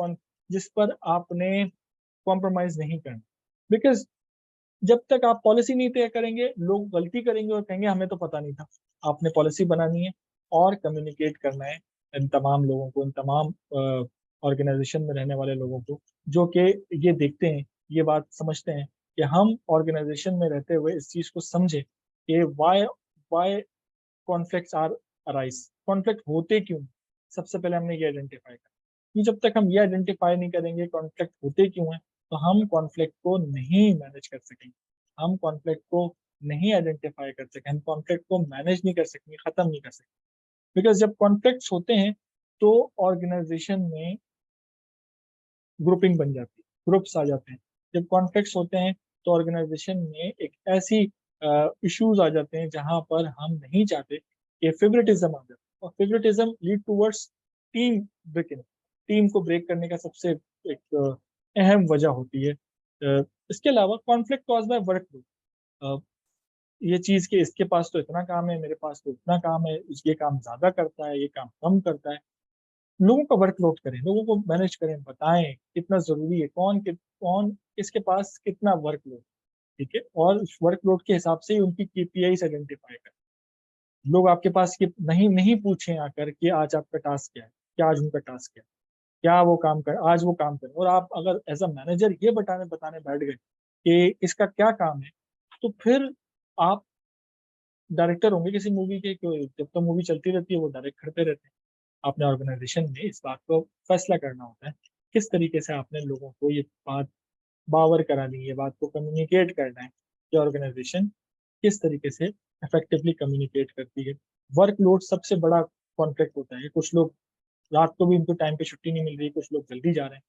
Speaker 1: कॉम्प्रोमाइज नहीं करना, बिकॉज जब तक आप पॉलिसी नहीं तय करेंगे, लोग गलती करेंगे और कहेंगे हमें तो पता नहीं था। आपने पॉलिसी बनानी है और कम्युनिकेट करना है इन तमाम लोगों को, इन तमाम ऑर्गेनाइजेशन में रहने वाले लोगों को, जो कि ये देखते हैं, ये बात समझते हैं कि हम ऑर्गेनाइजेशन में रहते हुए इस चीज को समझे कि why why conflicts are arise, conflict होते क्यों। सबसे पहले हमने ये आइडेंटिफाई करना, कि जब तक हम ये आइडेंटिफाई नहीं करेंगे कॉन्फ्लिक्ट होते क्यों है, तो हम कॉन्फ्लिक्ट को नहीं मैनेज कर सकेंगे, हम कॉन्फ्लिक्ट को नहीं आइडेंटिफाई कर सकेंगे, हम कॉन्फ्लिक्ट को मैनेज नहीं कर सकेंगे, खत्म नहीं कर सकेंगे। बिकॉज जब कॉन्फ्लिक्ट्स होते हैं तो ऑर्गेनाइजेशन में ग्रुपिंग बन जाती है, ग्रुप्स आ जाते हैं। जब कॉन्फ्लिक्ट्स होते हैं तो ऑर्गेनाइजेशन में एक ऐसी इश्यूज आ जाते हैं जहां पर हम नहीं चाहते कि फेवरेटिज्म आ जाए, और favouritism lead towards team breaking, team को ब्रेक करने का सबसे एक अहम वजह होती है। इसके अलावा कॉन्फ्लिक्ट कॉज बाय वर्कलोड, ये चीज कि इसके पास तो इतना काम है, मेरे पास तो इतना काम है, ये काम ज्यादा करता है, ये काम कम करता है। लोगों का वर्कलोड करें, लोगों को मैनेज करें, बताएं कितना जरूरी है, कौन किसके पास कितना वर्कलोड, ठीक है, और उस वर्कलोड के हिसाब से ही उनकी केपीआईस आइडेंटिफाई करें। लोग आपके पास कि नहीं नहीं पूछें आकर कि आज आपका टास्क क्या है, क्या आज उनका टास्क क्या है, क्या वो काम कर, आज वो काम करें। और आप अगर एज अ मैनेजर ये बताने बताने बैठ गए कि इसका क्या काम है, तो फिर आप डायरेक्टर होंगे किसी मूवी के, जब तो मूवी चलती रहती है वो डायरेक्ट करते रहते हैं। आपने ऑर्गेनाइजेशन में इस बात को फैसला करना होता है किस तरीके से आपने लोगों को ये बात बावर करानी है, ये बात को कम्युनिकेट करना है कि ऑर्गेनाइजेशन किस तरीके से इफेक्टिवली कम्युनिकेट करती है। वर्कलोड सबसे बड़ा कॉन्फ्लिक्ट होता है, कुछ लोग रात को भी उनको टाइम पे छुट्टी नहीं मिल रही, कुछ लोग जल्दी जा रहे हैं।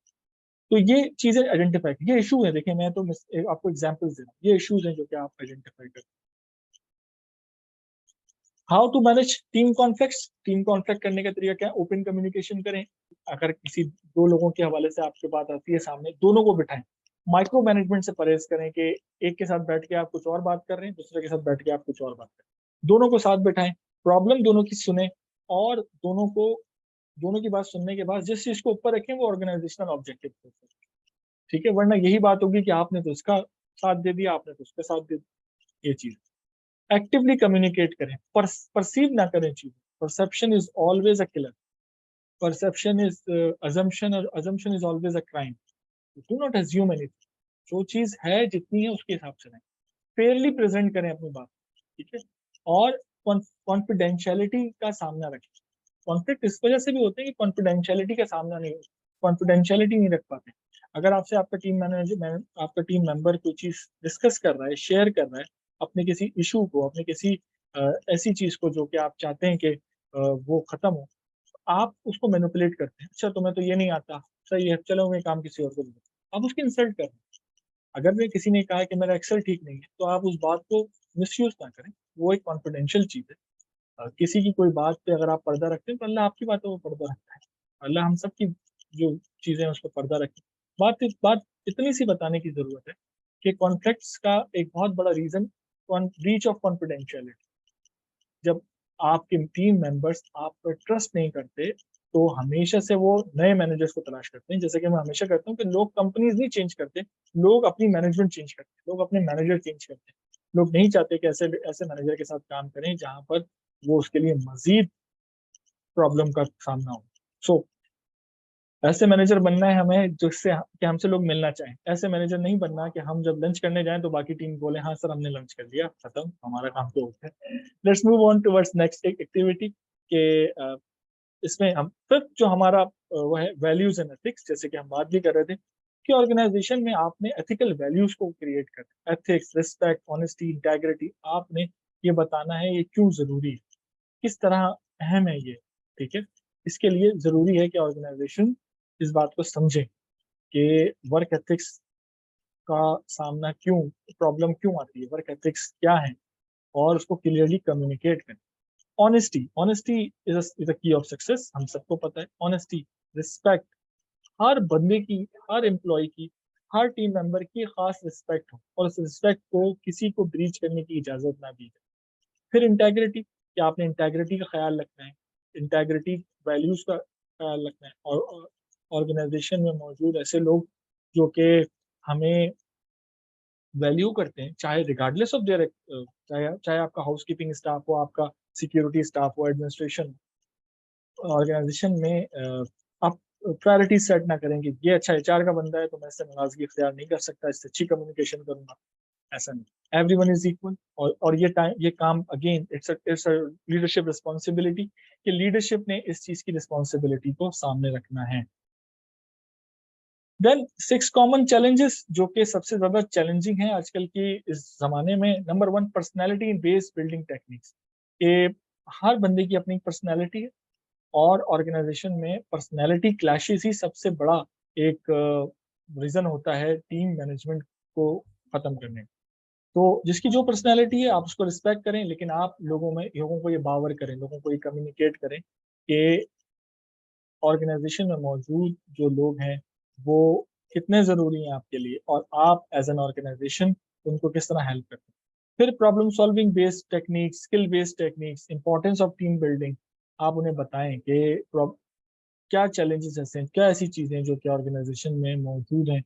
Speaker 1: तो ये चीजें आइडेंटिफाई, ये इशू है, देखिए मैं तो आपको एग्जाम्पल्स दे रहा हूँ, ये इशूज हैं जो कि आप आइडेंटिफाई करते हैं। How to manage team conflicts, team conflict करने का तरीका क्या है, ओपन कम्युनिकेशन करें। अगर किसी दो लोगों के हवाले से आपके बात आती है सामने, दोनों को बिठाएं। माइक्रो मैनेजमेंट से परहेज करें कि एक के साथ बैठ के आप कुछ और बात कर रहे हैं, दूसरे के साथ बैठ के आप कुछ और बात कर रहे हैं। दोनों को साथ बिठाएं, प्रॉब्लम दोनों की सुने, और दोनों की बात सुनने के बाद जिस चीज को ऊपर रखें वो ऑर्गेनाइजेशनल ऑब्जेक्टिव, ठीक है, वरना यही बात होगी कि आपने तो इसका साथ दे दिया, आपने तो उसका साथ दे दिया, ये चीज। एक्टिवली कम्युनिकेट करें, परसीव ना करें चीजें। Perception is always a killer, perception is assumption, और assumption is always a crime. Do not assume anything, जो चीज है जितनी है उसके हिसाब से रहें, फेयरली प्रेजेंट करें अपनी बात, ठीक है। और कॉन्फिडेंशियलिटी का सामना रखें। कॉन्फ्लिक्ट इस वजह से भी होते हैं कि कॉन्फिडेंशियलिटी का सामना नहीं, कॉन्फिडेंशियलिटी नहीं रख पाते। अगर आपसे आपका टीम मैनेजर, आपका टीम मेंबर कोई चीज डिस्कस कर रहा है, शेयर कर रहा है अपने किसी इशू को, अपने किसी ऐसी चीज को जो कि आप चाहते हैं कि वो खत्म हो, आप उसको मैनिपुलेट करते हैं। अच्छा तुम्हें तो ये नहीं आता, सही है चलो मैं काम किसी और को दे दूं। आप उसकी इंसल्ट कर रहे हैं। अगर मैं किसी ने कहा कि मेरा एक्सेल ठीक नहीं है, तो आप उस बात को मिसयूज ना करें, वो एक कॉन्फिडेंशियल चीज है। किसी की कोई बात पे अगर आप पर्दा रखते हैं तो अल्लाह आपकी बातों पर पर्दा रखता है। अल्लाह हम सब की जो चीजें हैं उस पर पर्दा रखे। बात इतनी सी बताने की जरूरत है कि कॉन्फ्लिक्ट्स का एक बहुत बड़ा रीजन ब्रीच ऑफ कॉन्फिडेंशियलिटी। जब आपके टीम मेंबर्स आप पर ट्रस्ट नहीं करते, तो हमेशा से वो नए मैनेजर्स को तलाश करते हैं। जैसे कि मैं हमेशा करता हूँ कि लोग कंपनीज नहीं चेंज करते, लोग अपनी मैनेजमेंट चेंज करते हैं, लोग अपने मैनेजर चेंज करते हैं। लोग नहीं चाहते कि ऐसे ऐसे मैनेजर के साथ काम करें जहां पर वो उसके लिए मजीद प्रॉब्लम का सामना हो। सो ऐसे मैनेजर बनना है हमें जिससे कि हमसे लोग मिलना चाहें। ऐसे मैनेजर नहीं बनना कि हम जब लंच करने जाएं तो बाकी टीम बोले हाँ सर हमने लंच कर लिया, खत्म, हमारा काम तो हो गया। Let's move on towards next activity के इसमें हम फिर जो हमारा वो है वैल्यूज एंड एथिक्स, जैसे कि हम बात भी कर रहे थे कि ऑर्गेनाइजेशन में आपने एथिकल वैल्यूज को क्रिएट करना, एथिक्स, रिस्पेक्ट, ऑनेस्टी, इंटेग्रिटी, आपने ये बताना है ये क्यों जरूरी है, किस तरह अहम है ये, ठीक है। इसके लिए जरूरी है कि ऑर्गेनाइजेशन इस बात को समझे कि वर्क एथिक्स का सामना क्यों, प्रॉब्लम क्यों आती है, वर्क एथिक्स क्या है, और उसको क्लियरली कम्युनिकेट करें। Honesty, honesty is a key of success, हम सबको पता है। ऑनेस्टी, रिस्पेक्ट, हर बंदे की, हर एम्प्लॉय की, हर टीम मेंबर की खास रिस्पेक्ट हो, और उस रिस्पेक्ट को किसी को ब्रीच करने की इजाजत ना दी जाए। फिर इंटेग्रिटी, कि आपने इंटेग्रिटी का ख्याल रखना है, इंटेग्रिटी वैल्यूज का ख्याल रखना है। और ऑर्गेनाइजेशन में मौजूद ऐसे लोग जो कि हमें वैल्यू करते हैं, चाहे रिगार्डलेस ऑफ देयर, चाहे चाहे आपका हाउस कीपिंग स्टाफ हो, आपका सिक्योरिटी स्टाफ हो, एडमिनिस्ट्रेशन, ऑर्गेनाइजेशन में आप प्रायोरिटी सेट ना करेंगे ये अच्छा एचआर का बंदा है तो मैं इससे नाराजगी इख्तियार नहीं कर सकता, इससे अच्छी कम्युनिकेशन करूंगा। ऐसा नहीं, एवरीवन इज इक्वल। और ये काम again it's a leadership responsibility, कि लीडरशिप ने इस चीज की रिस्पॉन्सिबिलिटी को सामने रखना है। देन 6 कॉमन चैलेंजेस जो कि सबसे ज्यादा चैलेंजिंग है आजकल की इस जमाने में। Number 1, personality based building techniques. ये हर बंदे की अपनी पर्सनैलिटी है, और ऑर्गेनाइजेशन में पर्सनैलिटी क्लैशेस ही सबसे बड़ा एक रीजन होता है टीम मैनेजमेंट को खत्म करने का। तो जिसकी जो पर्सनैलिटी है आप उसको रिस्पेक्ट करें, लेकिन आप लोगों को ये बावर करें, लोगों को ये कम्युनिकेट करें कि ऑर्गेनाइजेशन में मौजूद जो लोग हैं वो कितने ज़रूरी हैं आपके लिए, और आप एज एन ऑर्गेनाइजेशन उनको किस तरह हेल्प करते हैं। फिर problem solving based techniques, skill based techniques, importance of team building. आप उन्हें बताएं कि क्या चैलेंजेस ऐसे हैं, क्या ऐसी चीज़ें हैं जो कि ऑर्गेनाइजेशन में मौजूद हैं,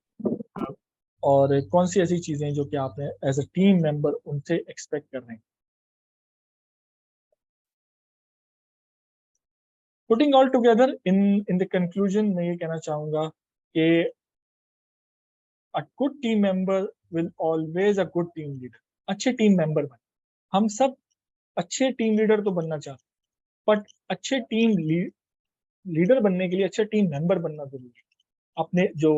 Speaker 1: और कौन सी ऐसी चीज़ें हैं जो कि आपने एज ए टीम मेंबर उनसे एक्सपेक्ट कर रहे हैं। Putting all together in the conclusion मैं ये कहना चाहूंगा कि अ good team member will always a good team leader. अच्छे टीम मेंबर बने, हम सब अच्छे टीम लीडर तो बनना चाहते हैं, बट अच्छे लीडर बनने के लिए अच्छा टीम मेंबर बनना जरूरी है। अपने जो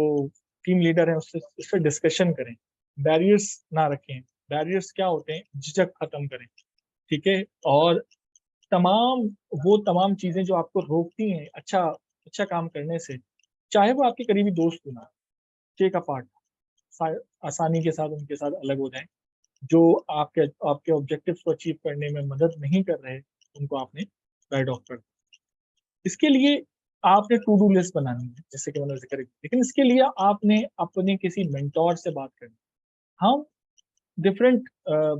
Speaker 1: टीम लीडर है उससे डिस्कशन करें, बैरियर्स ना रखें। बैरियर्स क्या होते हैं, झिझक खत्म करें, ठीक है। और तमाम तमाम चीजें जो आपको रोकती हैं अच्छा अच्छा काम करने से, चाहे वो आपके करीबी दोस्त हो ना, टेक अ पार्ट, आसानी के साथ उनके साथ अलग हो जाएं। जो आपके आपके ऑब्जेक्टिव्स को अचीव करने में मदद नहीं कर रहे, उनको आपने गाइड ऑफ कर। इसके लिए आपने टू डू लिस्ट बनानी है, जैसे कि मैंने जिक्र किया, लेकिन इसके लिए आपने अपने किसी मेंटोर से बात करनी। हम डिफरेंट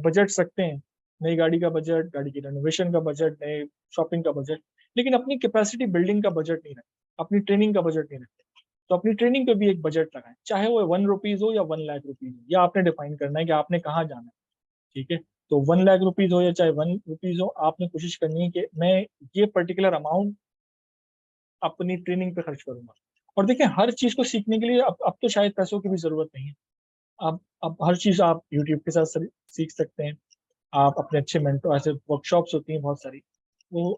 Speaker 1: बजट रखते हैं, नई गाड़ी का बजट, गाड़ी की रेनोवेशन का बजट, नए शॉपिंग का बजट, लेकिन अपनी कैपेसिटी बिल्डिंग का बजट नहीं रखते, अपनी ट्रेनिंग का बजट नहीं रखते। तो अपनी ट्रेनिंग पे भी एक बजट लगाएं, चाहे वो ₹1 हो या ₹1 लाख हो, या आपने डिफाइन करना है कि आपने कहाँ जाना है, ठीक है। तो 1 लाख रुपीज हो या चाहे 1 रुपीज हो, आपने कोशिश करनी है कि मैं ये पर्टिकुलर अमाउंट अपनी ट्रेनिंग पे खर्च करूंगा। और देखिए, हर चीज को सीखने के लिए अब तो शायद पैसों की भी जरूरत नहीं है। अब हर चीज आप यूट्यूब के साथ सीख सकते हैं। आप अपने अच्छे मेंटर, ऐसे वर्कशॉप्स होती हैं बहुत सारी, वो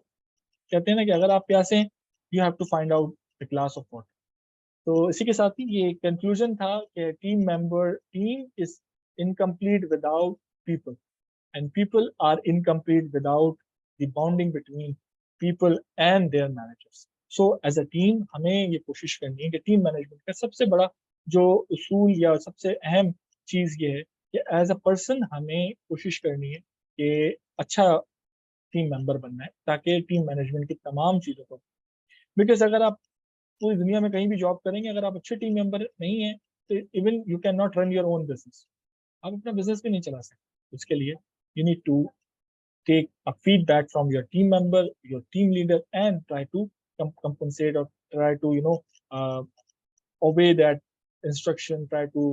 Speaker 1: कहते हैं ना कि अगर आप प्यासे हैं, you have to find out the glass of water. तो इसी के साथ ही ये कंक्लूजन था कि team is incomplete without people, and people are incomplete without the bonding between people and their managers. So as a team हमें ये कोशिश करनी है कि टीम मैनेजमेंट का सबसे बड़ा जो उसूल या सबसे अहम चीज ये है कि एज अ पर्सन हमें कोशिश करनी है कि अच्छा टीम मेंबर बनना है, ताकि टीम मैनेजमेंट की तमाम चीज़ों को, बिकॉज अगर आप पूरी दुनिया में कहीं भी जॉब करेंगे, अगर आप अच्छे टीम मेंबर नहीं है, तो even you can not run your own business. आप अपना बिजनेस भी नहीं चला सकते। उसके लिए you need to take a feedback from your team member, your team leader, and try to compensate or try to uh, obey that instruction, try to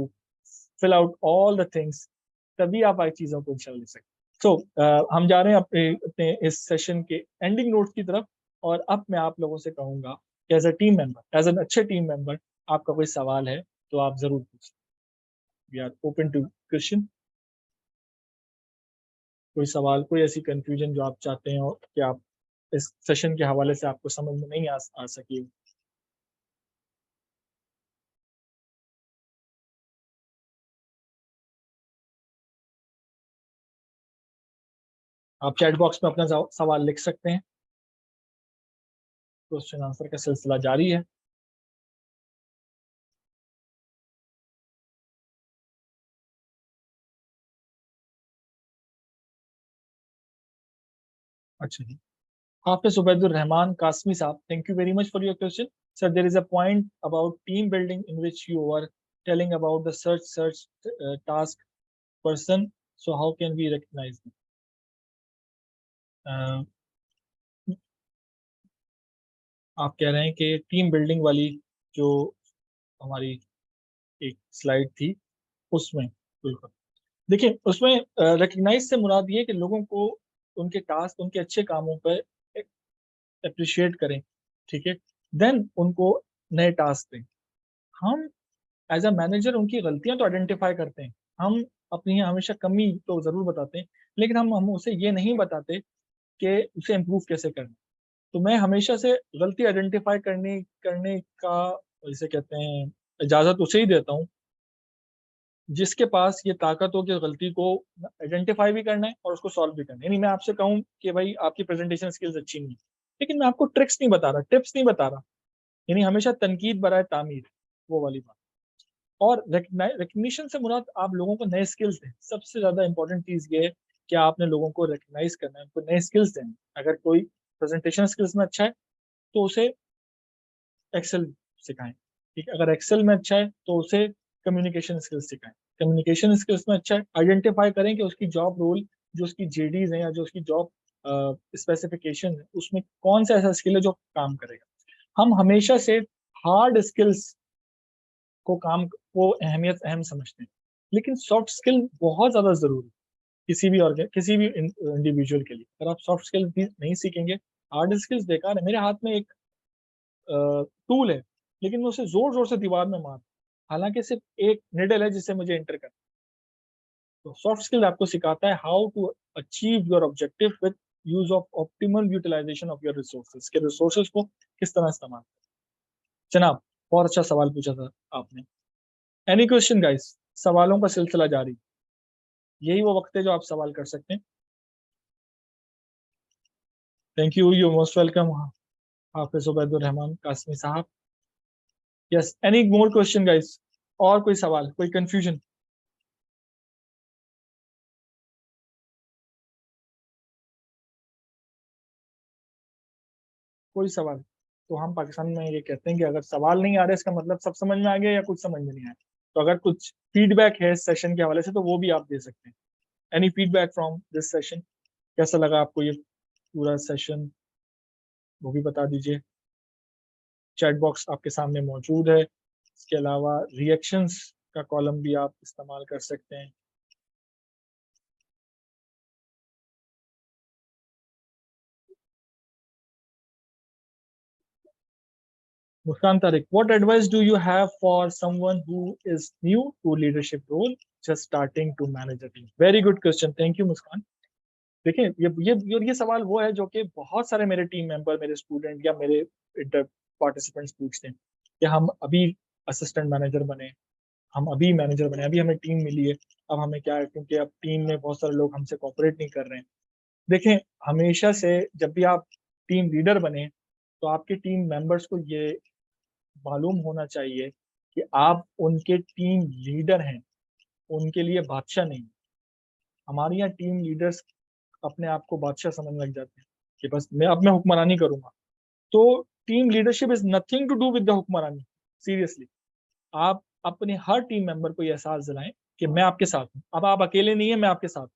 Speaker 1: fill out all the things, तभी आप आई चीजों को इंशाल्लाह ले सकते। सो हम जा रहे हैं अपने अपने इस सेशन के एंडिंग नोट्स की तरफ, और अब मैं आप लोगों से कहूंगा कि as a team member, as an अच्छे टीम मेंबर, आपका कोई सवाल है तो आप जरूर पूछें। We are open to question. कोई सवाल, कोई ऐसी कंफ्यूजन जो आप चाहते हो कि आप इस सेशन के हवाले से आपको समझ में नहीं आ सकी। आप चैट बॉक्स में अपना सवाल लिख सकते हैं। क्वेश्चन आंसर का सिलसिला जारी है। अच्छा जी, हाफिज उबैदुर रहमान कासमी साहब, thank you very much for your question. Sir, there is a point about team building in which you are telling about the search task person, so how can we recognize them? uh, आप कह रहे हैं कि team building वाली जो हमारी एक slide थी उसमें, बिल्कुल। देखिए, उसमें रिकग्नाइज से मुराद ये कि लोगों को उनके टास्क, उनके अच्छे कामों पर अप्रिशिएट करें, ठीक है, देन उनको नए टास्क दें। हम एज अ मैनेजर उनकी गलतियां तो आइडेंटिफाई करते हैं, हम अपनी हमेशा कमी तो जरूर बताते हैं, लेकिन हम उसे ये नहीं बताते कि उसे इम्प्रूव कैसे करना। तो मैं हमेशा से गलती आइडेंटिफाई करने करने का, जिसे कहते हैं, इजाजत उसे ही देता हूँ जिसके पास ये ताकत हो कि गलती को आइडेंटिफाई भी करना है और उसको सॉल्व भी करना है। यानी मैं आपसे कहूँ कि भाई आपकी प्रेजेंटेशन स्किल्स अच्छी नहीं है, लेकिन मैं आपको ट्रिक्स नहीं बता रहा, टिप्स नहीं बता रहा। यानी हमेशा तनकीद बराए तामीर, वो वाली बात। और रिकग्निशन से मुराद आप लोगों को नए स्किल्स दें। सबसे ज्यादा इंपॉर्टेंट चीज ये है कि आपने लोगों को रिकग्नाइज करना है, उनको नए स्किल्स देना। अगर कोई प्रेजेंटेशन स्किल्स में अच्छा है तो उसे एक्सेल सिखाएं, ठीक है। अगर एक्सेल में अच्छा है तो उसे कम्युनिकेशन स्किल्स सिखाएं। कम्युनिकेशन स्किल्स में अच्छा है, आइडेंटिफाई करें कि उसकी जॉब रोल, जो उसकी जेडीज हैं या जो उसकी जॉब स्पेसिफिकेशन है, उसमें कौन सा ऐसा स्किल है जो काम करेगा। हम हमेशा से हार्ड स्किल्स को काम को अहमियत अहम समझते हैं, लेकिन सॉफ्ट स्किल बहुत ज्यादा जरूरी है किसी भी इंडिविजुअल के लिए। अगर आप सॉफ्ट स्किल्स भी नहीं सीखेंगे, हार्ड स्किल्स बेकार है। मेरे हाथ में एक टूल है, लेकिन मैं उसे जोर जोर से दीवार में मार, हालांकि सिर्फ एक निडल है जिससे मुझे एंटर करना। तो सॉफ्ट स्किल आपको सिखाता है how to achieve your objective with use of optimal utilization of your resources, के रिसोर्सेज को किस तरह इस्तेमाल। जनाब, बहुत अच्छा सवाल पूछा था आपने। Any question guys? सवालों का सिलसिला जारी। यही वो वक्त है जो आप सवाल कर सकते हैं। थैंक यू मोस्ट वेलकम हाफिज उबैदुर रहमान कासमी साहब। Yes, any more question guys? और कोई सवाल, कोई कंफ्यूजन? कोई सवाल? तो हम पाकिस्तान में ये कहते हैं कि अगर सवाल नहीं आ रहा है, इसका मतलब सब समझ में आ गया या कुछ समझ में नहीं आया। तो अगर कुछ फीडबैक है इस सेशन के हवाले से तो वो भी आप दे सकते हैं। Any feedback from this session? कैसा लगा आपको ये पूरा सेशन, वो भी बता दीजिए। चैट बॉक्स आपके सामने मौजूद है। इसके अलावा रिएक्शंस का कॉलम भी आप इस्तेमाल कर सकते हैं। Muskan Tariq, what advice do you have for someone who is new to leadership role, just starting to manage a team? Very good question. Thank you, Muskan. देखिए ये सवाल वो है जो कि बहुत सारे मेरे टीम मेंबर, मेरे स्टूडेंट या मेरे इंटर पार्टिसिपेंट्स पूछते हैं कि हम अभी असिस्टेंट मैनेजर बने, हम अभी मैनेजर बने, अभी हमें टीम मिली है, अब हमें क्या है, क्योंकि अब टीम में बहुत सारे लोग हमसे कोऑपरेट नहीं कर रहे हैं। देखें, हमेशा से जब भी आप टीम लीडर बने तो आपके टीम मेंबर्स को ये मालूम होना चाहिए कि आप उनके टीम लीडर हैं, उनके लिए बादशाह नहीं। हमारे यहाँ टीम लीडर्स अपने आप को बादशाह समझने लग जाते हैं कि बस मैं हुक्मरानी करूंगा। तो team leadership is nothing to do with the हुक्मरानी। सीरियसली, आप अपने हर टीम मेंबर को ये एहसास दिलाएं कि मैं आपके साथ हूँ, अब आप अकेले नहीं है, मैं आपके साथ हूँ।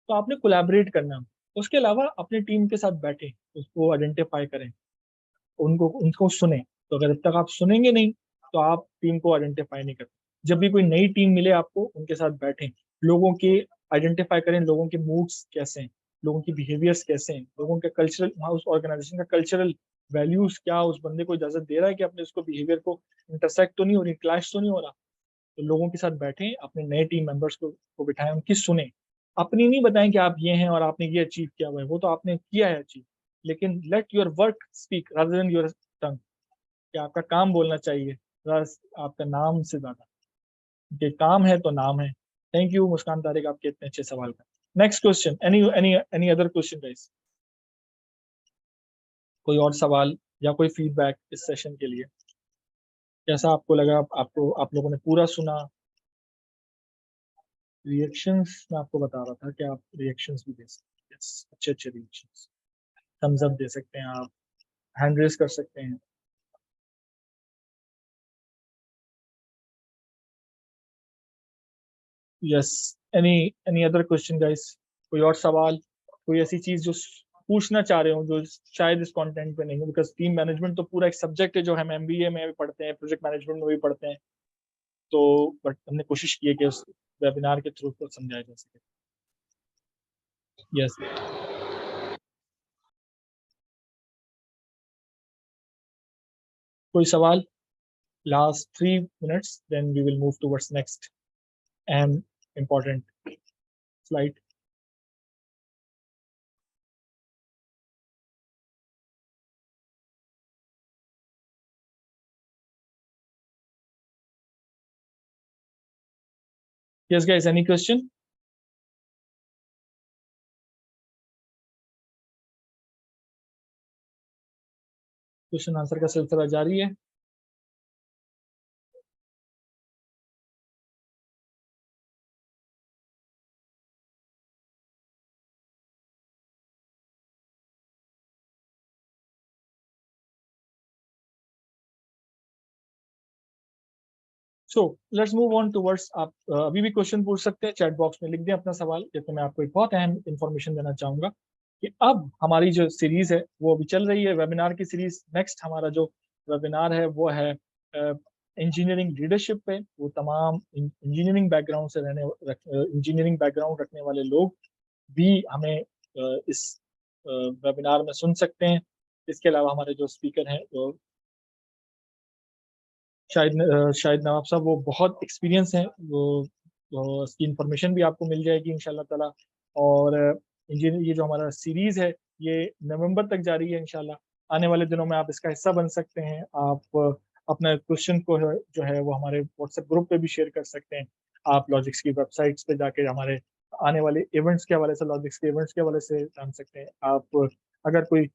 Speaker 1: तो आपने कोलैबोरेट करना है। उसके अलावा अपनी टीम के साथ बैठे, उसको आइडेंटिफाई करें, उनको सुने। तो अगर जब तक आप सुनेंगे नहीं तो आप टीम को आइडेंटिफाई नहीं करते। जब भी कोई नई टीम मिले आपको, उनके साथ बैठें, लोगों के आइडेंटिफाई करें, लोगों के मूड्स कैसे हैं, लोगों की बिहेवियर्स कैसे हैं, लोगों के कल्चरल, वहाँ उस ऑर्गेनाइजेशन का कल्चरल वैल्यूज क्या उस बंदे को इजाजत दे रहा है कि अपने उसको बिहेवियर को इंटरसेक्ट तो नहीं हो रही, क्लैश तो नहीं हो रहा। तो लोगों के साथ बैठें, अपने नए टीम मेंबर्स को बिठाएं, उनकी सुने। अपनी नहीं बताएं कि आप ये हैं और आपने ये अचीव किया हुआ है, वो तो आपने किया है अचीव, लेकिन let your work speak rather than your tongue. कि आपका काम बोलना चाहिए बस, आपका नाम से ज्यादा। कि काम है तो नाम है। थैंक यू मुस्कान तारिक, आपके इतने अच्छे सवाल का। Next question, any other question guys? कोई और सवाल या कोई फीडबैक इस सेशन के लिए? कैसा आपको लगा? आपको, आप लोगों ने पूरा सुना? रिएक्शंस मैं आपको बता रहा था कि आप रिएक्शंस भी दे सकते हैं। yes, अच्छे अच्छे रिएक्शंस, थम्स अप दे सकते हैं आप, हैंड रेस कर सकते हैं। Yes, any any other question guys? कोई और सवाल, कोई ऐसी चीज जो पूछना चाह रहे हो जो शायद इस कंटेंट पे नहीं हो? बिकॉज टीम मैनेजमेंट तो पूरा एक सब्जेक्ट है जो हम एमबीए में भी पढ़ते हैं, प्रोजेक्ट मैनेजमेंट में भी पढ़ते हैं। तो बट हमने कोशिश की है कि उस वेबिनार के थ्रू को समझाया जा सके। यस, कोई सवाल? Last 3 minutes, then we will move towards next and important slide. Yes guys, any question? Question answer का सिलसिला जारी है। So let's move on towards, आप अभी भी क्वेश्चन पूछ सकते हैं, चैट बॉक्स में लिख दें अपना सवाल। जैसे मैं आपको एक बहुत अहम इंफॉर्मेशन देना चाहूंगा कि अब हमारी जो सीरीज है वो अभी चल रही है, वेबिनार की सीरीज। नेक्स्ट हमारा जो वेबिनार है वो है इंजीनियरिंग लीडरशिप पे। वो तमाम इंजीनियरिंग बैकग्राउंड से इंजीनियरिंग बैकग्राउंड रखने वाले लोग भी हमें इस वेबिनार में सुन सकते हैं। इसके अलावा हमारे जो स्पीकर हैं वो शायद नवाब साहब, वो बहुत एक्सपीरियंस हैं, वो तो इसकी इंफॉर्मेशन भी आपको मिल जाएगी इंशाल्लाह ताला। और ये जो हमारा सीरीज है ये नवंबर तक जारी है इंशाल्लाह। आने वाले दिनों में आप इसका हिस्सा बन सकते हैं। आप अपना क्वेश्चन को जो है वो हमारे व्हाट्सएप ग्रुप पे भी शेयर कर सकते हैं। आप लॉजिक्स की वेबसाइट्स पे जाके हमारे आने वाले इवेंट्स के हवाले से, लॉजिक्स के इवेंट्स के हवाले से जान सकते हैं। आप अगर कोई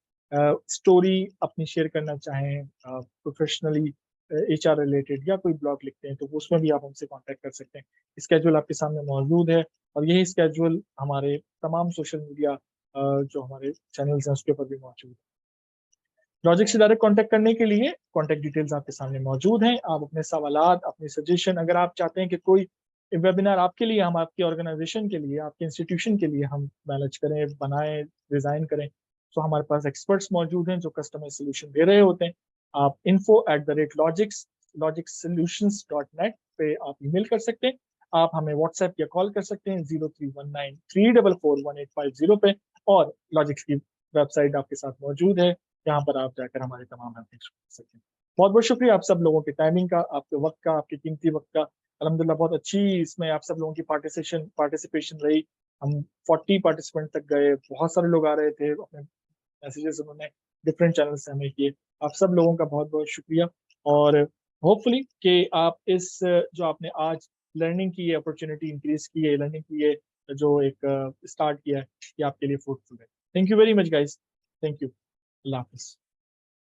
Speaker 1: स्टोरी अपनी शेयर करना चाहें प्रोफेशनली, एचआर रिलेटेड, या कोई ब्लॉग लिखते हैं, तो उसमें भी आप हमसे कांटेक्ट कर सकते हैं। स्केड्यूल आपके सामने मौजूद है और यही स्केड्यूल हमारे तमाम सोशल मीडिया जो हमारे चैनल्स हैं उसके ऊपर भी मौजूद है। प्रोजेक्ट से डायरेक्ट कांटेक्ट करने के लिए कांटेक्ट डिटेल्स आपके सामने मौजूद हैं। आप अपने सवालात, अपने सजेशन, अगर आप चाहते हैं कि कोई वेबिनार आपके लिए, हम आपकी ऑर्गेनाइजेशन के लिए, आपके इंस्टीट्यूशन के लिए हम मैनेज करें, बनाएं, डिजाइन करें, तो हमारे पास एक्सपर्ट्स मौजूद हैं जो कस्टमाइज सोल्यूशन दे रहे होते हैं। आप info@logix.solutions.net पे आप ईमेल कर सकते हैं। आप हमें व्हाट्सएप या कॉल कर सकते हैं 0319 344 1850 पे। और लॉजिक्स की वेबसाइट आपके साथ मौजूद है, जहाँ पर आप जाकर हमारे तमाम हेल्प कर सकते हैं। बहुत बहुत शुक्रिया आप सब लोगों के टाइमिंग का, आपके वक्त का, आपके कीमती वक्त का। अल्हम्दुलिल्लाह बहुत अच्छी इसमें आप सब लोगों की पार्टिसिपेशन रही। हम 40 पार्टिसिपेंट तक गए, बहुत सारे लोग आ रहे थे, अपने मैसेजेस उन्होंने डिफरेंट चैनल से हमें किए। आप सब लोगों का बहुत बहुत शुक्रिया। और होपफुली कि आप इस जो आपने आज लर्निंग की अपॉर्चुनिटी इंक्रीज की है, लर्निंग की है जो एक स्टार्ट किया है, ये आपके लिए फ्रूटफुल है। Thank you very much guys. Thank you. Allah Hafiz.